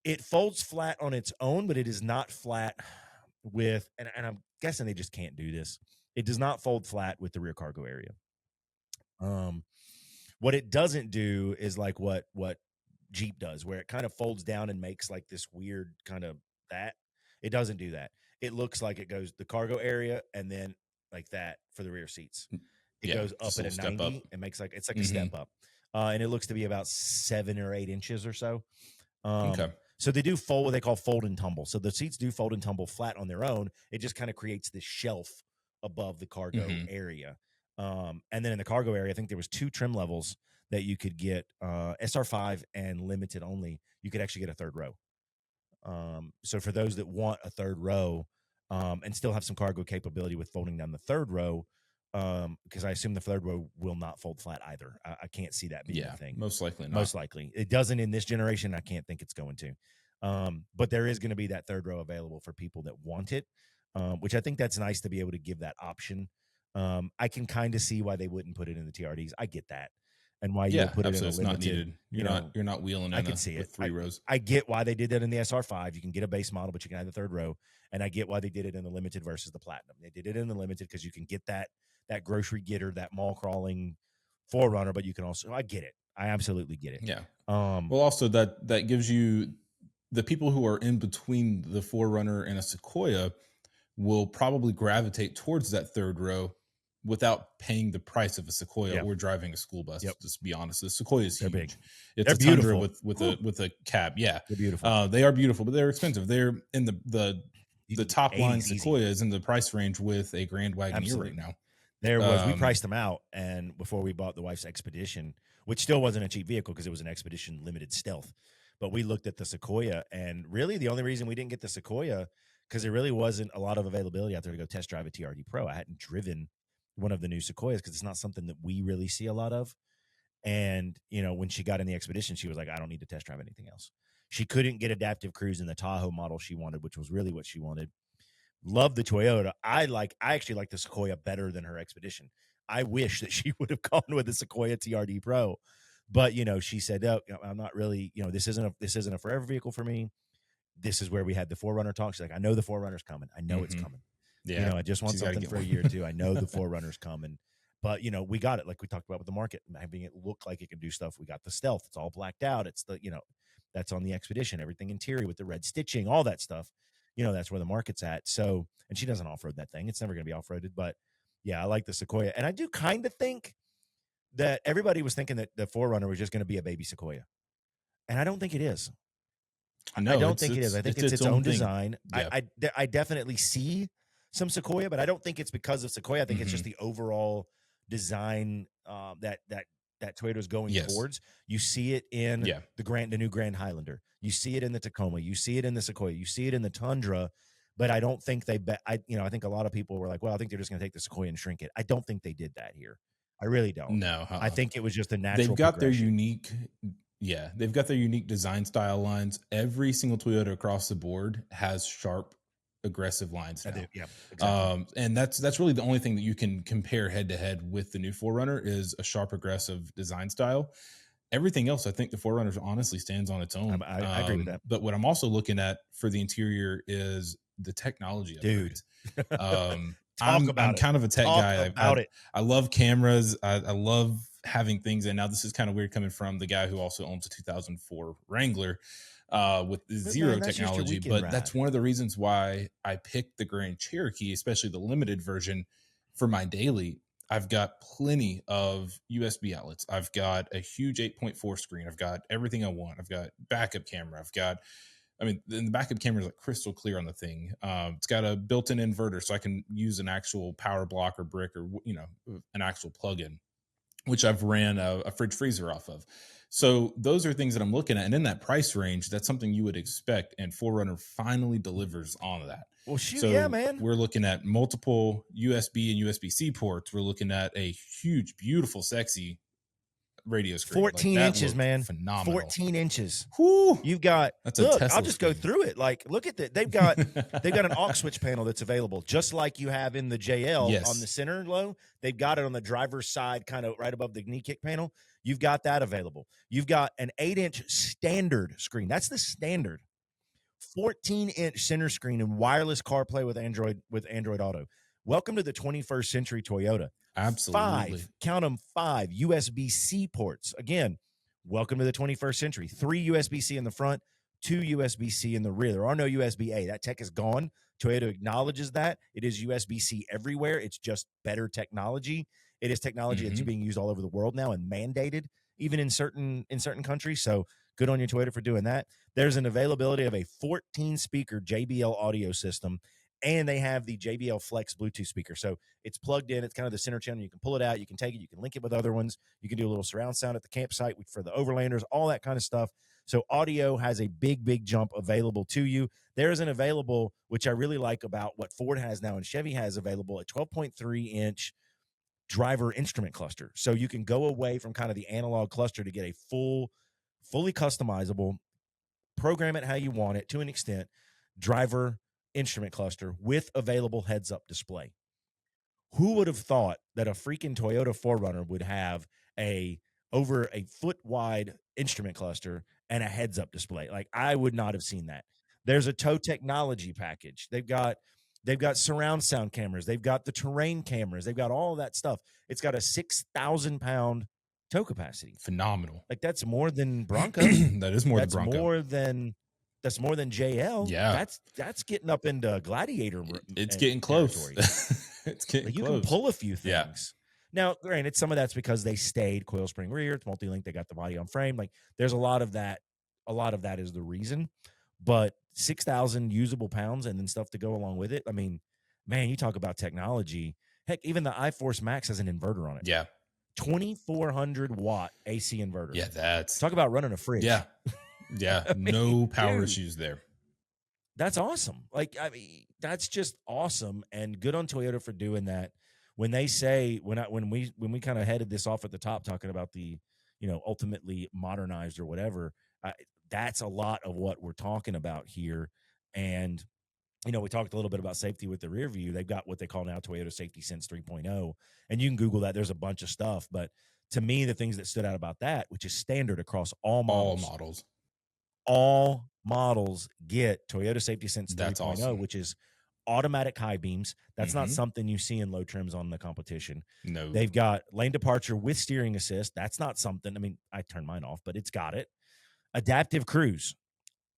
It folds flat on its own, but it is not flat with, and I'm guessing they just can't do this. It does not fold flat with the rear cargo area. What it doesn't do is like what Jeep does, where it kind of folds down and makes like this weird kind of that. It doesn't do that. It looks like it goes the cargo area and then like that for the rear seats. It Yeah. goes up Just a at a little step 90 up. and makes like it's like a Mhm. step up. And it looks to be about 7 or 8 inches or so. Okay. So they do fold what they call fold and tumble. So the seats do fold and tumble flat on their own. It just kind of creates this shelf above the cargo Mhm. area. And then in the cargo area, I think there was 2 trim levels that you could get, SR5 and limited only. You could actually get a third row. So for those that want a third row, and still have some cargo capability with folding down the third row, because I assume the third row will not fold flat either. I can't see that being Yeah. a thing. Most likely not. Most likely. It doesn't in this generation. I can't think it's going to. But there is going to be that third row available for people that want it, which I think that's nice to be able to give that option. I can kind of see why they wouldn't put it in the TRDs. I get that. and why you Yeah, would put it in absolutely. a It's not limited, needed. you know, You're not wheeling I in can a see it. with 3 rows. I get why they did that in the SR5. You can get a base model, but you can add the third row. And I get why they did it in the limited versus the platinum. They did it in the limited because you can get that grocery getter, that mall crawling 4Runner, but you can also, I get it. I absolutely get it. Yeah. Um, Well, also that gives you the people who are in between the 4Runner and a Sequoia will probably gravitate towards that third row without paying the price of a Sequoia yeah, or driving a school bus. yep, Just be honest, the Sequoia is they're big. huge. It's They're a Tundra beautiful. Whew, with a cab. Yeah, they're beautiful. they are beautiful, but they're expensive. They're in You the can get top line 80s easy. Sequoia is in the price range with a Grand Wagoneer right Absolutely. now. We priced them out, and before we bought the wife's Expedition, which still wasn't a cheap vehicle because it was an Expedition limited stealth, but we looked at the Sequoia, and really the only reason we didn't get the Sequoia because there really wasn't a lot of availability out there to go test drive a TRD Pro. I hadn't driven one of the new Sequoias because it's not something that we really see a lot of. And when she got in the Expedition, she was like, I don't need to test drive anything else. She couldn't get adaptive cruise in the Tahoe model she wanted, which was really what she wanted. Love the Toyota. I actually like the Sequoia better than her Expedition. I wish that she would have gone with the Sequoia TRD Pro, but she said, "Oh, I'm not really. This isn't a forever vehicle for me. This is where we had the 4Runner talk." She's like, "I know the 4Runner's coming. I know it's coming. Yeah, I just want she's gotta something get for a one. year or two. I know the 4Runner's coming." But we got it, like we talked about with the market, having it look like it can do stuff. We got the stealth. It's all blacked out. It's the that's on the Expedition. Everything interior with the red stitching, all that stuff. That's where the market's at. So, and she doesn't off-road that thing. It's never going to be off-roaded. But yeah, I like the Sequoia. And I do kind of think that everybody was thinking that the 4Runner was just going to be a baby Sequoia. And I don't think it is. I No, don't think it is. I think it's its own thing. design. Yeah. I definitely see some Sequoia, but I don't think it's because of Sequoia. I think it's just the overall design that Toyota's going towards. You see it in the new Grand Highlander. You see it in the Tacoma. You see it in the Sequoia. You see it in the Tundra. But I don't think I think a lot of people were like, well, I think they're just going to take the Sequoia and shrink it. I don't think they did that here. I really don't. No, I think it was just a natural. They've got their unique. Yeah, they've got their unique design style lines. Every single Toyota across the board has sharp, aggressive lines now. Yeah, exactly. And that's really the only thing that you can compare head to head with the new 4Runner is a sharp, aggressive design style. Everything else, I think the 4Runner honestly stands on its own. I agree with that. But what I'm also looking at for the interior is the technology upgrades. Dude. I'm kind of a tech guy. I love cameras. I love having things. And now this is kind of weird coming from the guy who also owns a 2004 Wrangler with zero technology. But that's one of the reasons why I picked the Grand Cherokee, especially the limited version, for my daily. I've got plenty of USB outlets. I've got a huge 8.4 screen. I've got everything I want. I've got backup camera. The backup camera is like crystal clear on the thing. It's got a built-in inverter, so I can use an actual power block or brick or an actual plug-in, which I've ran a fridge freezer off of. So those are things that I'm looking at, and in that price range, that's something you would expect. And 4Runner finally delivers on that. Well, shoot, so yeah, man. We're looking at multiple USB and USB-C ports. We're looking at a huge, beautiful, sexy radio screen. 14 inches, man. Phenomenal. 14 inches. Whew. You've got that's look, a Tesla I'll just screen. go through it. Like, look at that. They've got an aux switch panel that's available, just like you have in the JL on the center low. They've got it on the driver's side, kind of right above the knee kick panel. You've got that available. You've got an 8-inch standard screen. That's the standard. 14-inch center screen and wireless CarPlay with Android Auto. Welcome to the 21st century Toyota. Absolutely. 5 USB-C ports. Again, welcome to the 21st century. 3 USB-C in the front, 2 USB-C in the rear. There are no USB-A. That tech is gone. Toyota acknowledges that. It is USB-C everywhere. It's just better technology. It is technology that's being used all over the world now and mandated even in certain countries. So good on you, Toyota, for doing that. There's an availability of a 14-speaker JBL audio system, and they have the JBL Flex Bluetooth speaker. So it's plugged in. It's kind of the center channel. You can pull it out. You can take it. You can link it with other ones. You can do a little surround sound at the campsite for the overlanders, all that kind of stuff. So audio has a big jump available to you. There is an available, which I really like about what Ford has now and Chevy has available, a 12.3-inch driver instrument cluster. So you can go away from kind of the analog cluster to get a fully customizable, program it how you want it to an extent, driver instrument cluster with available heads-up display. Who would have thought that a freaking Toyota 4Runner would have a over a foot wide instrument cluster and a heads up display. Like, I would not have seen that. There's a tow technology package. They've got surround sound cameras. They've got the terrain cameras. They've got all of that stuff. It's got a 6,000 pound tow capacity. Phenomenal. Like, that's more than Bronco. That is more than Bronco. That's more than JL. Yeah. That's getting up into Gladiator. It's getting close. It's getting like, you close. can pull a few things. Yeah. Now, granted, some of that's because they stayed coil spring rear. It's multi-link. They got the body on frame. Like, there's a lot of that. A lot of that is the reason. But 6,000 usable pounds and then stuff to go along with it. I mean, man, you talk about technology. Heck, even the iForce Max has an inverter on it. Yeah. 2,400 watt AC inverter. Yeah, that's talk about running a fridge. Yeah. Yeah. I mean, no power dude, issues there. That's awesome. Like, I mean, that's just awesome, and good on Toyota for doing that. When they say when we kind of headed this off at the top talking about the, ultimately modernized or whatever, that's a lot of what we're talking about here. And we talked a little bit about safety with the rear view. They've got what they call now Toyota Safety Sense 3.0, and you can Google that. There's a bunch of stuff, but to me, the things that stood out about that, which is standard across all models get Toyota Safety Sense 3.0, awesome. Which is automatic high beams. That's not something you see in low trims on the competition. No. They've got lane departure with steering assist. That's not something, I mean, I turned mine off, but it's got it. Adaptive cruise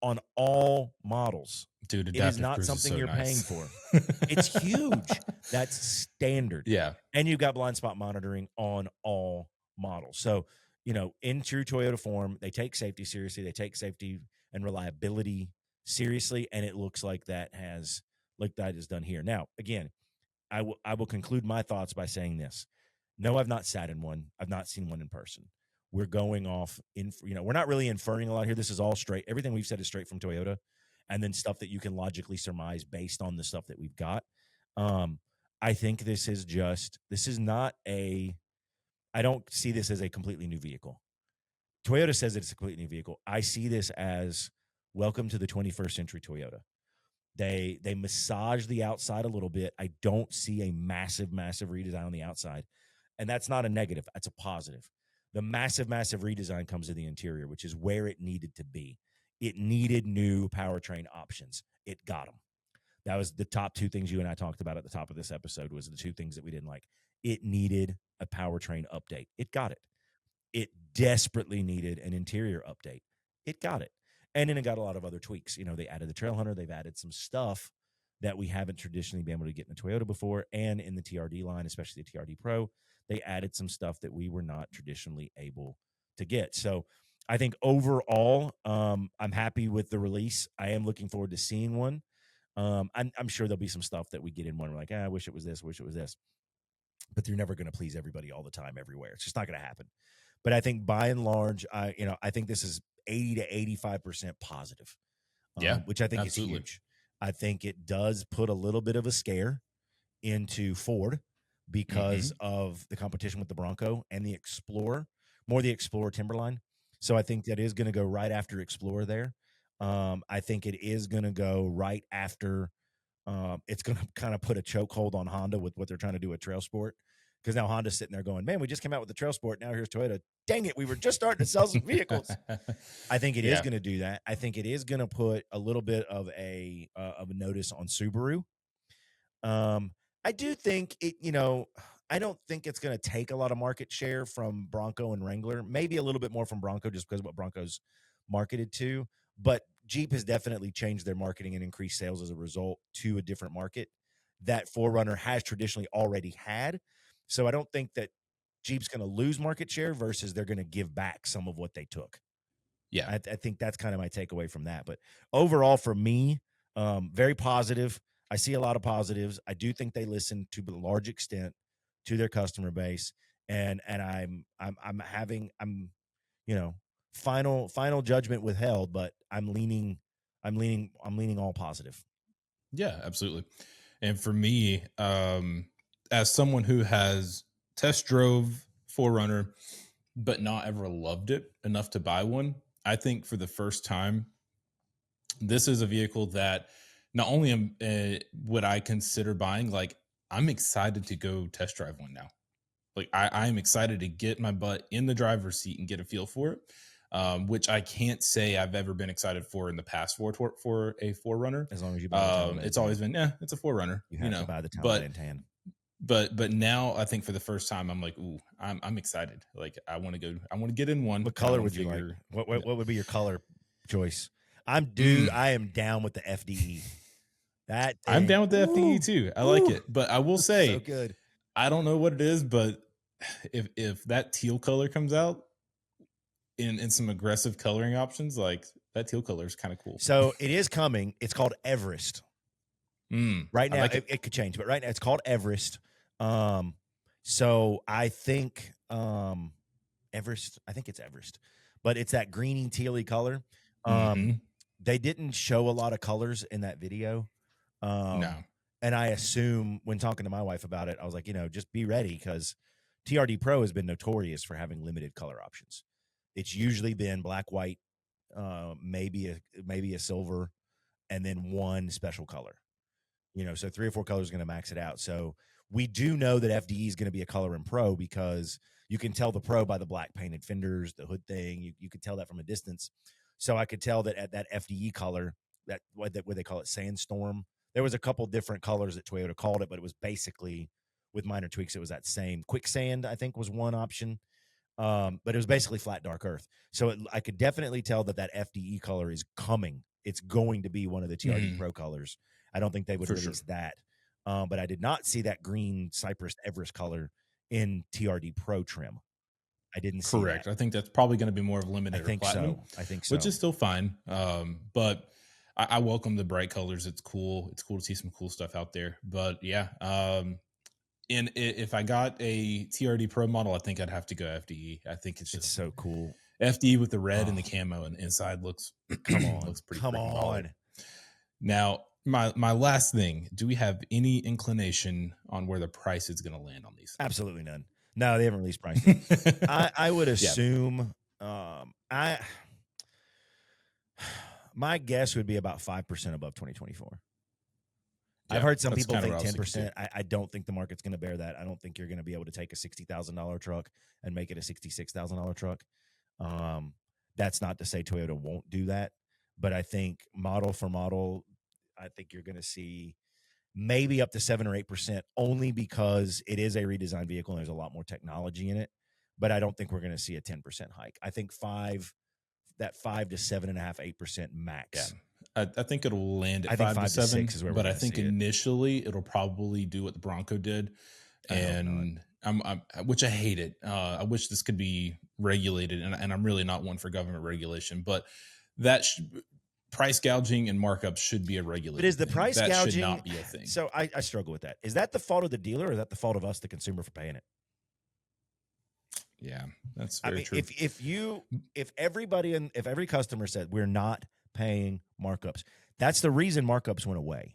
on all models. Dude, it is not something you're paying for. It's huge. That's standard. Yeah. And you've got blind spot monitoring on all models. So, in true Toyota form, they take safety seriously. They take safety and reliability seriously. And it looks like that is done here. Now, again, I will conclude my thoughts by saying this. No, I've not sat in one. I've not seen one in person. We're going off we're not really inferring a lot here. This is all straight. Everything we've said is straight from Toyota, and then stuff that you can logically surmise based on the stuff that we've got. I think I don't see this as a completely new vehicle. Toyota says it's a completely new vehicle. I see this as welcome to the 21st century Toyota. They massage the outside a little bit. I don't see a massive redesign on the outside, and that's not a negative. That's a positive. The massive redesign comes to the interior, which is where it needed to be. It needed new powertrain options. It got them. That was the top two things you and I talked about at the top of this episode, was the two things that we didn't like. It needed a powertrain update. It got it. It desperately needed an interior update. It got it. And then it got a lot of other tweaks. They added the Trailhunter. They've added some stuff that we haven't traditionally been able to get in the Toyota before, and in the TRD line, especially the TRD Pro. They added some stuff that we were not traditionally able to get. So I think overall, I'm happy with the release. I am looking forward to seeing one. I'm sure there'll be some stuff that we get in one. We're like, I wish it was this, wish it was this. But they're never going to please everybody all the time, everywhere. It's just not going to happen. But I think by and large, I think this is 80 to 85% positive. Which I think absolutely. is huge. I think it does put a little bit of a scare into Ford, because of the competition with the Bronco and the Explorer, more the Explorer Timberline. So I think that is going to go right after Explorer there. I think it is going to go right after. It's going to kind of put a chokehold on Honda with what they're trying to do with Trail Sport, because now Honda's sitting there going, man, we just came out with the Trail Sport. Now here's Toyota. Dang it, we were just starting to sell some vehicles. I think it is going to do that. I think it is going to put a little bit of a notice on Subaru. I do think it, I don't think it's going to take a lot of market share from Bronco and Wrangler, maybe a little bit more from Bronco just because of what Bronco's marketed to, but Jeep has definitely changed their marketing and increased sales as a result to a different market that 4Runner has traditionally already had. So I don't think that Jeep's going to lose market share versus they're going to give back some of what they took. Yeah. I think that's kind of my takeaway from that. But overall for me, very positive. I see a lot of positives. I do think they listen to a large extent to their customer base, and I'm final judgment withheld, but I'm leaning all positive. Yeah, absolutely. And for me, as someone who has test drove 4Runner but not ever loved it enough to buy one, I think for the first time, this is a vehicle that not only would I consider buying, like, I'm excited to go test drive one now. Like I'm excited to get my butt in the driver's seat and get a feel for it. Which I can't say I've ever been excited for in the past for a 4Runner. As long as you buy the Taliban It's tan. always been, yeah, it's a 4Runner, You you have to know. buy the But Taliban tan. but now I think for the first time I'm like, ooh, I'm excited. Like I want to get in one. What And I color want would to you like? figure. What would be your color choice? Mm, I am down with the FDE. That I'm thing, down with the FDE woo, too. I like woo, it, but I will so say good. I don't know what it is, but if that teal color comes out in some aggressive coloring options, like that teal color is kind of cool. So it is coming. It's called Everest. Right I now, like it. it could change, but right now it's called Everest. Um, so I think Everest. I think it's Everest, but it's that greeny tealy color. Um, Hmm. they didn't show a lot of colors in that video. No. And I assume when talking to my wife about it, I was like, just be ready because TRD Pro has been notorious for having limited color options. It's usually been black, white, maybe a silver, and then one special color. So 3 or 4 colors is going to max it out. So we do know that FDE is going to be a color in Pro because you can tell the Pro by the black painted fenders, the hood thing. You could tell that from a distance. So I could tell that at that FDE color, that what they call it, sandstorm. There was a couple different colors that Toyota called it, but it was basically with minor tweaks. It was that same quicksand, I think, was one option. But it was basically flat dark earth. So I could definitely tell that FDE color is coming. It's going to be one of the TRD Hmm. Pro colors. I don't think they would For sure. release that. But I did not see that green Cypress Everest color in TRD Pro trim. I didn't see that. Correct. I think that's probably going to be more of I limited or think platinum, so. I think so. which is still fine. But I welcome the bright colors. It's cool. It's cool to see some cool stuff out there. But yeah, and if I got a TRD Pro model, I think I'd have to go FDE. I think it's It's just so cool. FDE with the red and the Oh, camo, and inside looks come on. looks pretty Come freaking baller. on. Now, my last thing: do we have any inclination on where the price is going to land on these? Absolutely none. No, they haven't released pricing. I would Yeah. assume I my guess would be about 5% above 2024. I've heard some that's people kinda think what I was thinking 10%. I don't think the market's going to bear that. I don't think you're going to be able to take a $60,000 truck and make it a $66,000 truck. That's not to say Toyota won't do that, but I think model for model, I think you're going to see maybe up to 7 or 8% only because it is a redesigned vehicle and there's a lot more technology in it. But I don't think we're going to see a 10% hike. I think 5 to 7.5%, 8% max. Yeah. I think it'll land I at think 5 to 5 to 7, 6 is where we're but I gonna think see it. initially it'll probably do what the Bronco did, I hope not. and which I hate it. I wish this could be regulated, and I'm really not one for government regulation, but that price gouging and markups should be a regulated But is the thing. price That should gouging not be a thing. So I struggle with that. Is that the fault of the dealer or is that the fault of us, the consumer, for paying it? Yeah, that's I very mean, true. if every customer said we're not paying markups, that's the reason markups went away.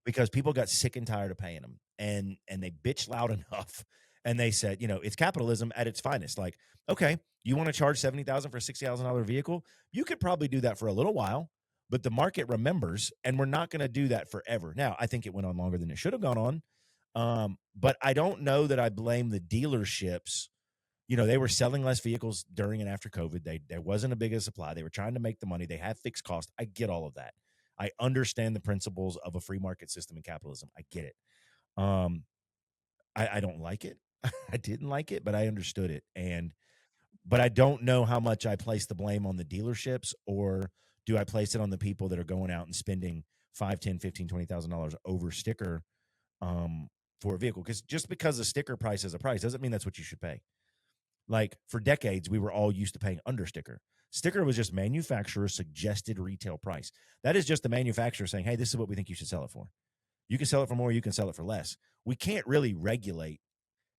Because people got sick and tired of paying them, and they bitched loud enough, and they said, it's capitalism at its finest. Like, okay, you want to charge $70,000 for a $60,000 vehicle? You could probably do that for a little while, but the market remembers, and we're not going to do that forever. Now, I think it went on longer than it should have gone on, but I don't know that I blame the dealerships. They were selling less vehicles during and after COVID. There wasn't a big supply. They were trying to make the money. They have fixed cost. I get all of that. I understand the principles of a free market system and capitalism. I get it. I don't like it. I didn't like it, but I understood it. But I don't know how much I place the blame on the dealerships, or do I place it on the people that are going out and spending $5, $10, $15, $20,000 over sticker for a vehicle? Because a sticker price is a price doesn't mean that's what you should pay. Like, for decades, we were all used to paying under sticker. Sticker was just manufacturer suggested retail price. That is just the manufacturer saying, hey, this is what we think you should sell it for. You can sell it for more, you can sell it for less. We can't really regulate.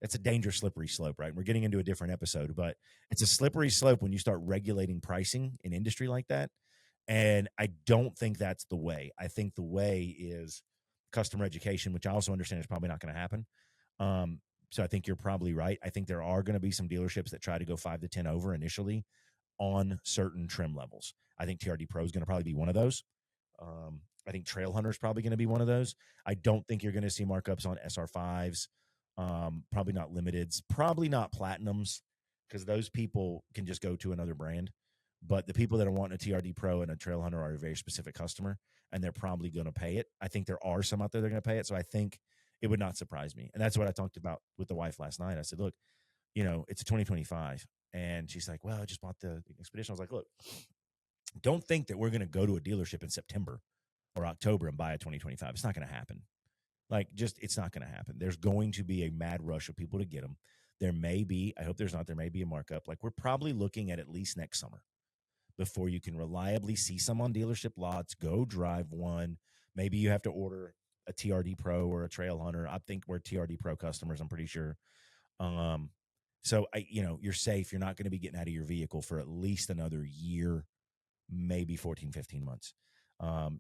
It's a dangerous, slippery slope, right? We're getting into a different episode, but it's a slippery slope when you start regulating pricing in industry like that. And I don't think that's the way. I think the way is customer education, which I also understand is probably not going to happen. So I think you're probably right. I think there are going to be some dealerships that try to go 5 to 10 over initially on certain trim levels. I think TRD Pro is going to probably be one of those. I think Trail Hunter is probably going to be one of those. I don't think you're going to see markups on SR5s Probably not limiteds, probably not platinums, because those people can just go to another brand. But the people that are wanting a TRD Pro and a Trail Hunter are a very specific customer, and they're probably going to pay it. I think there are some out there that are going to pay it. So I think it would not surprise me. And that's what I talked about with the wife last night. I said, look, it's a 2025. And she's like, well, I just bought the Expedition. I was like, look, don't think that we're going to go to a dealership in September or October and buy a 2025. It's not going to happen. It's not going to happen. There's going to be a mad rush of people to get them. There may be, I hope there's not, there may be a markup. We're probably looking at least next summer before you can reliably see some on dealership lots, go drive one. Maybe you have to order a TRD Pro or a Trail Hunter. I think we're TRD Pro customers, I'm pretty sure. So you're safe. You're not going to be getting out of your vehicle for at least another year, maybe 14, 15 months.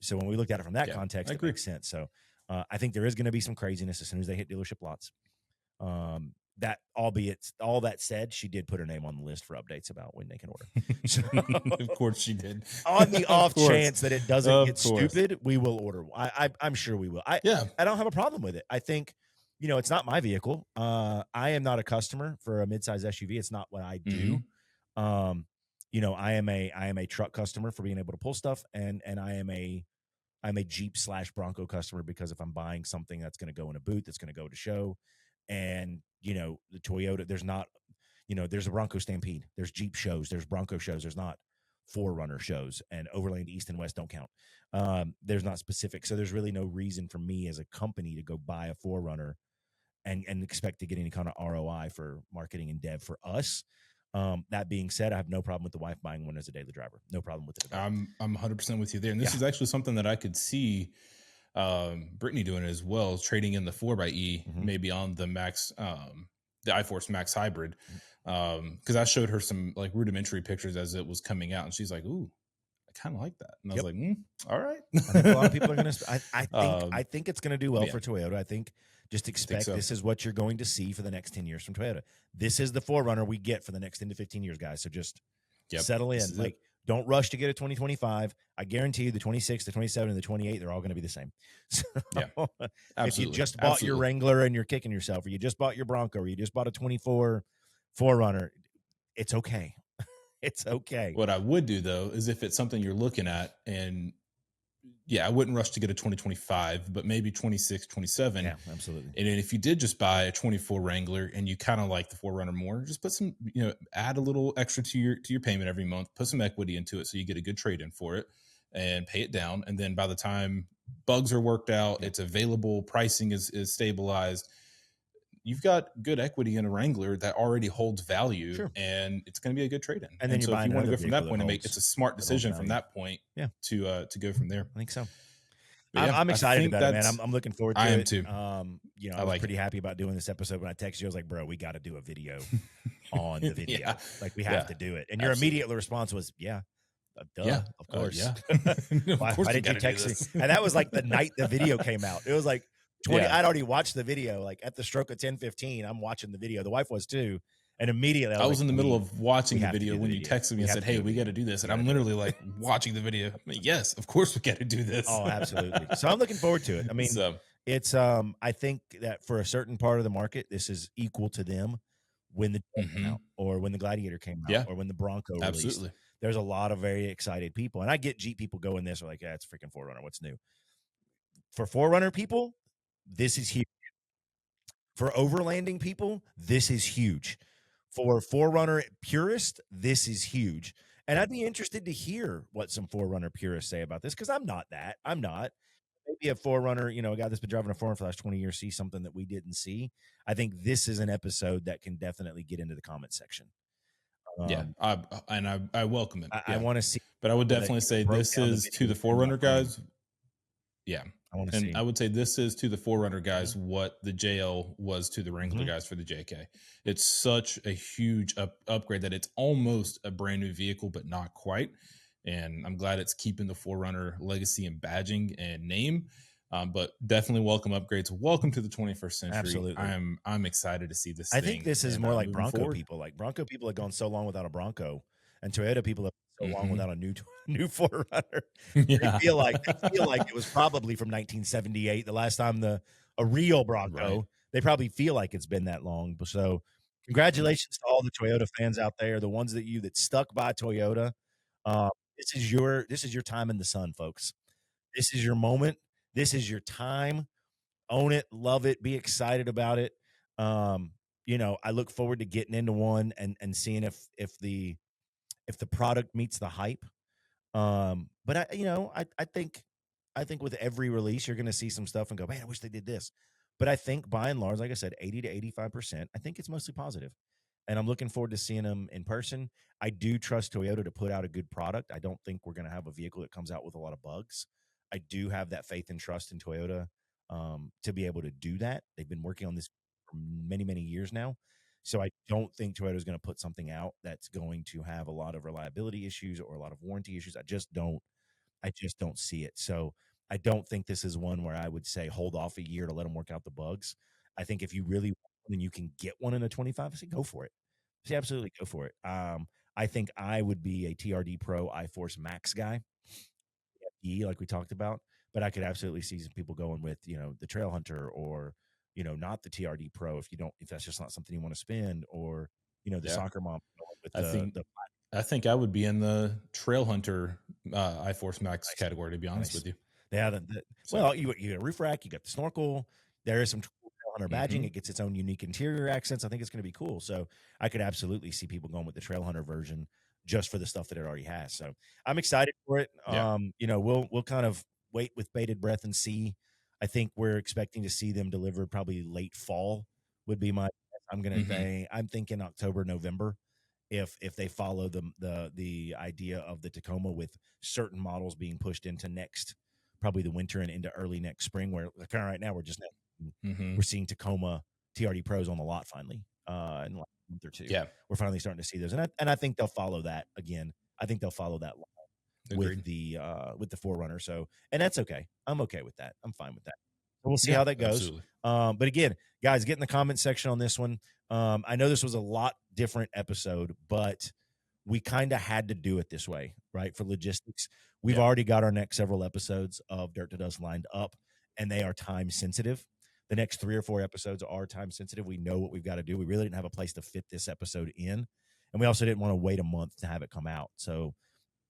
So when we looked at it from that context, it makes sense. So I think there is going to be some craziness as soon as they hit dealership lots. That, albeit all that said, she did put her name on the list for updates about when they can order. So, of course she did. On the off chance that it doesn't get stupid, we will order. I'm sure we will. I don't have a problem with it. I think, it's not my vehicle. I am not a customer for a midsize SUV. It's not what I do. Mm-hmm. I am a truck customer for being able to pull stuff, and I'm a Jeep / Bronco customer because if I'm buying something that's going to go in a boot, that's going to go to show, and the Toyota, there's not, there's a Bronco Stampede, there's Jeep shows, there's Bronco shows, there's not 4Runner shows, and Overland East and West don't count. There's not specific, so there's really no reason for me as a company to go buy a 4Runner and expect to get any kind of ROI for marketing and dev for us. That being said, I have no problem with the wife buying one as a daily driver. No problem with it at all. I'm 100% with you there. And this is actually something that I could see Brittany doing as well, trading in the 4xe, maybe on the Max, the iForce Max Hybrid. Because I showed her some rudimentary pictures as it was coming out, and she's like, "Ooh, I kind of like that." And I was like, "All right." I think a lot of people are going to. I think it's going to do well for Toyota. I think just expect this is what you're going to see for the next 10 years from Toyota. This is the 4Runner we get for the next 10 to 15 years, guys. So just settle in. Don't rush to get a 2025. I guarantee you the 26, the 27, and the 28, they're all going to be the same. So if you just bought your Wrangler and you're kicking yourself, or you just bought your Bronco, or you just bought a 24 4Runner, it's okay. It's okay. What I would do, though, is if it's something you're looking at, and I wouldn't rush to get a 2025, but maybe 26, 27. Yeah, absolutely. And then if you did just buy a 24 Wrangler and you kind of like the 4Runner more, just put some, add a little extra to your payment every month, put some equity into it so you get a good trade in for it and pay it down. And then by the time bugs are worked out, it's available, pricing is stabilized, you've got good equity in a Wrangler that already holds value, and it's going to be a good trade-in. And then so if you want to go from that point and it's a smart decision from that point, to go from there. I think so. I'm excited about it, man. I'm looking forward to it. I am too. I was pretty happy about doing this episode. When I texted you, I was like, bro, we got to do a video on the video. We have to do it. And your immediate response was, duh, of course. Why did you text me? And that was the night the video came out. It was 20. I'd already watched the video. At the stroke of 10:15, I'm watching the video. The wife was too. And immediately I was in the middle of watching the video when you texted me and said, "Hey, we got to do this." And I'm literally watching the video. Yes, of course we got to do this. Oh, absolutely. So I'm looking forward to it. I mean, it's I think that for a certain part of the market, this is equal to them when the came out, or when the Gladiator came out, or when the Bronco released. Absolutely. There's a lot of very excited people. And I get Jeep people going this, are like, it's freaking 4Runner. What's new? For 4Runner people, this is huge. For overlanding people, this is huge. For 4Runner purists, this is huge. And I'd be interested to hear what some 4Runner purists say about this, because I'm not that. I'm not. Maybe a 4Runner, a guy that's been driving a 4Runner for the last 20 years, see something that we didn't see. I think this is an episode that can definitely get into the comment section. I welcome it. I want to see. But I would definitely say this is to the 4Runner guys. Yeah. I would say this is to the 4Runner guys what the JL was to the Wrangler guys for the JK. It's such a huge upgrade that it's almost a brand new vehicle, but not quite. And I'm glad it's keeping the 4Runner legacy and badging and name. But definitely welcome upgrades. Welcome to the 21st century. Absolutely. I'm excited to see this. I think this is more like Bronco people. Bronco people have gone so long without a Bronco, and Toyota people have so long without a new 4Runner. They feel like it was probably from 1978, the last time a real Bronco. they probably feel like it's been that long. But so congratulations to all the Toyota fans out there, the ones that stuck by Toyota. This is your time in the sun, folks. This is your moment. This is your time. Own it, love it, be excited about it. Um, I look forward to getting into one and seeing if the product meets the hype. But I think with every release, you're going to see some stuff and go, man, I wish they did this. But I think by and large, like I said, 80 to 85%, I think it's mostly positive. And I'm looking forward to seeing them in person. I do trust Toyota to put out a good product. I don't think we're going to have a vehicle that comes out with a lot of bugs. I do have that faith and trust in Toyota to be able to do that. They've been working on this for many, many years now. So I don't think Toyota is going to put something out that's going to have a lot of reliability issues or a lot of warranty issues. I just don't see it. So I don't think this is one where I would say hold off a year to let them work out the bugs. I think if you really want one and you can get one in a 25, I say go for it. Say absolutely go for it. I think I would be a TRD Pro iForce Max guy, like we talked about, but I could absolutely see some people going with the Trail Hunter or not the TRD Pro if that's just not something you want to spend, or the Yeah. soccer mom going with I think the I think I would be in the Trail Hunter iForce Max nice. category, to be honest with you. Yeah, So, well, you got a roof rack, you got the snorkel. There is some cool Trail Hunter badging. mhm. It gets its own unique interior accents. I think it's going to be cool. So I could absolutely see people going with the Trail Hunter version just for the stuff that it already has. So I'm excited for it. Yeah. We'll kind of wait with bated breath and see. I think we're expecting to see them delivered probably late fall would be my. Mhm. I'm thinking October, November. If they follow the idea of the Tacoma with certain models being pushed into next, probably the winter and into early next spring, where kind of right now we're Mhm. seeing Tacoma TRD Pros on the lot finally in the last month or two. Yeah. We're finally starting to see those, and I think they'll follow that again. I think they'll follow that with Agreed. the 4Runner. So, and that's okay. I'm okay with that. I'm fine with that. So we'll see Yeah, how that goes. absolutely. But again, guys, get in the comment section on this one. I know this was a lot different episode, but we kind of had to do it this way, right? For logistics, we've Yeah. already got our next several episodes of Dirt to Dust lined up, and they are time sensitive. The next 3 or 4 episodes are time sensitive. We know what we've got to do. We really didn't have a place to fit this episode in, and we also didn't want to wait a month to have it come out. So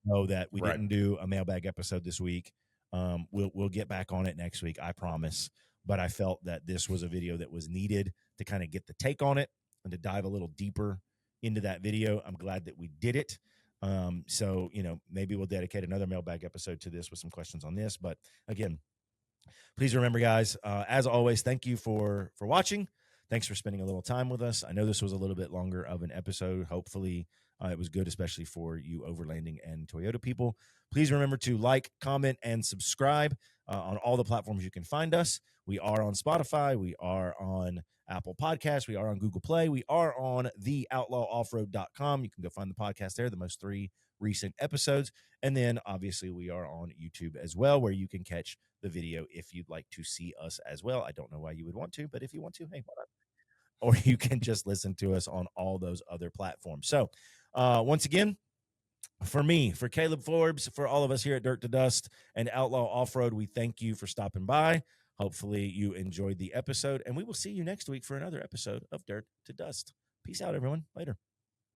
know that we Right. didn't do a mailbag episode this week. We'll get back on it next week, I promise. But I felt that this was a video that was needed to kind of get the take on it and to dive a little deeper into that video. I'm glad that we did it. So maybe we'll dedicate another mailbag episode to this with some questions on this. But again, please remember, guys, as always, thank you for watching. Thanks for spending a little time with us. I know this was a little bit longer of an episode. Hopefully it was good, especially for you overlanding and Toyota people. Please remember to like, comment, and subscribe on all the platforms you can find us. We are on Spotify. We are on Apple Podcasts. We are on Google Play. We are on theoutlawoffroad.com. You can go find the podcast there, the most 3 recent episodes. And then obviously we are on YouTube as well, where you can catch the video if you'd like to see us as well. I don't know why you would want to, but if you want to, hey, why not? Or you can just listen to us on all those other platforms. So once again, for me, for Caleb Forbes, for all of us here at Dirt to Dust and Outlaw Off-Road, we thank you for stopping by. Hopefully you enjoyed the episode, and we will see you next week for another episode of Dirt to Dust. Peace out, everyone. Later.